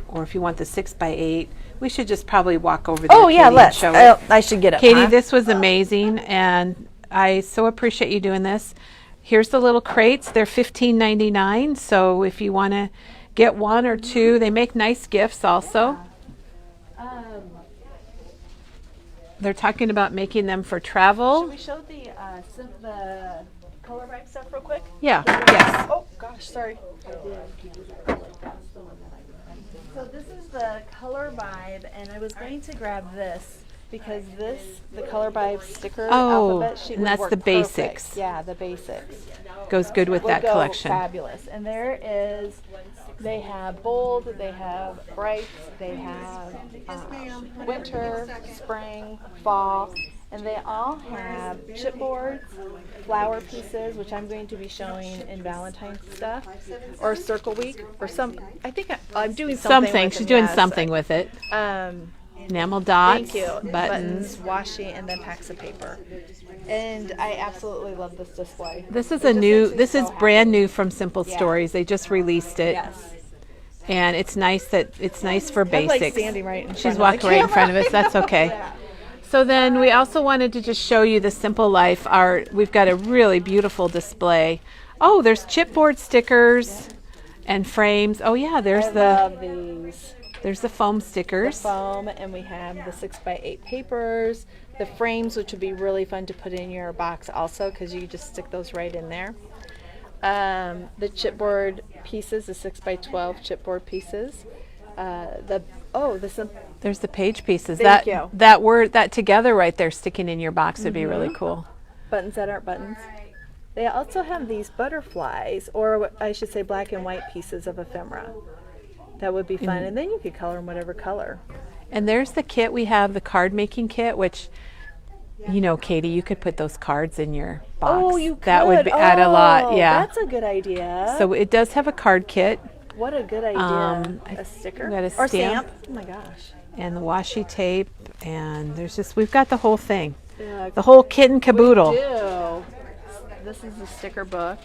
or if you want the 6x8, we should just probably walk over there. Oh yeah, Katie, and let's. show it. I should get it. Katie, huh? this was amazing, and I so appreciate you doing this. Here's the little crates. They're $15.99, so if you want to get one or two, they make nice gifts also. They're talking about making them for travel. Should we show the color vibe stuff real quick? Yeah. Yes. Oh gosh, sorry. So this is the color vibe, and I was going to grab this because the color vibe sticker alphabet sheet and would that's work the perfect. basics. Yeah, the basics. Goes good with Would that go collection. Fabulous. And there is, they have bold, they have bright, they have winter, spring, fall, and they all have chipboards, flower pieces, which I'm going to be showing in Valentine's stuff, or Circle Week, or some. I think I'm doing something. With She's them, doing yes. something with it. Enamel dots, Thank you. buttons. Washi, and then packs of paper. And I absolutely love this display. This is This is brand new from Simple Yeah. Stories. They just released it. Yes. And it's nice for I'm basics. like standing right in front She's of walking the right in camera. front of us. That's okay. Yeah. So then we also wanted to just show you the Simple Life. We've got a really beautiful display. Oh, there's chipboard stickers and frames. Oh yeah, I love these. there's the foam The stickers. foam, and we have the 6x8 papers, the frames, which would be really fun to put in your box also, because you just stick those right in there. The chipboard pieces, the 6x12 chipboard pieces. There's the page pieces. Thank you. That together right there sticking in your box would be really cool. Buttons that aren't buttons. They also have these butterflies, or I should say black and white pieces of ephemera. That would be fun, and then you could color them whatever color. And there's the kit. We have the card making kit, which, Katie, you could put those cards in your box. Oh, you could. That would add a lot. Yeah. That's a good idea. So it does have a card kit What a good idea. A sticker? got a Or stamp. stamp. Oh my gosh. and the washi tape, and we've got the whole thing. Yeah, The whole kit and caboodle. we do. This is the sticker book.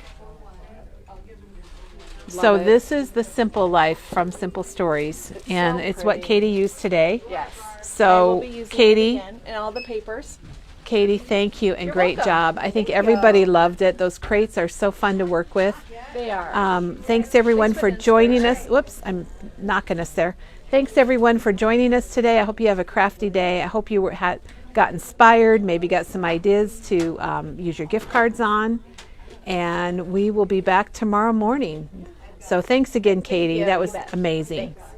So Love it. this is the Simple Life from Simple Stories, and so it's what pretty. Katie used today. Yes. So, I will be using it Katie- again, and all the papers. Katie, thank you, and You're great welcome. job. I think Thank everybody you. loved it. Those crates are so fun to work with. They are. Thanks everyone Thanks for for the joining us. inspiration. Whoops, I'm knocking us there. Thanks everyone for joining us today. I hope you have a crafty day. I hope you got inspired, maybe got some ideas to use your gift cards on. And we will be back tomorrow morning. So thanks again, Katie. you. That You was bet. amazing. Thanks.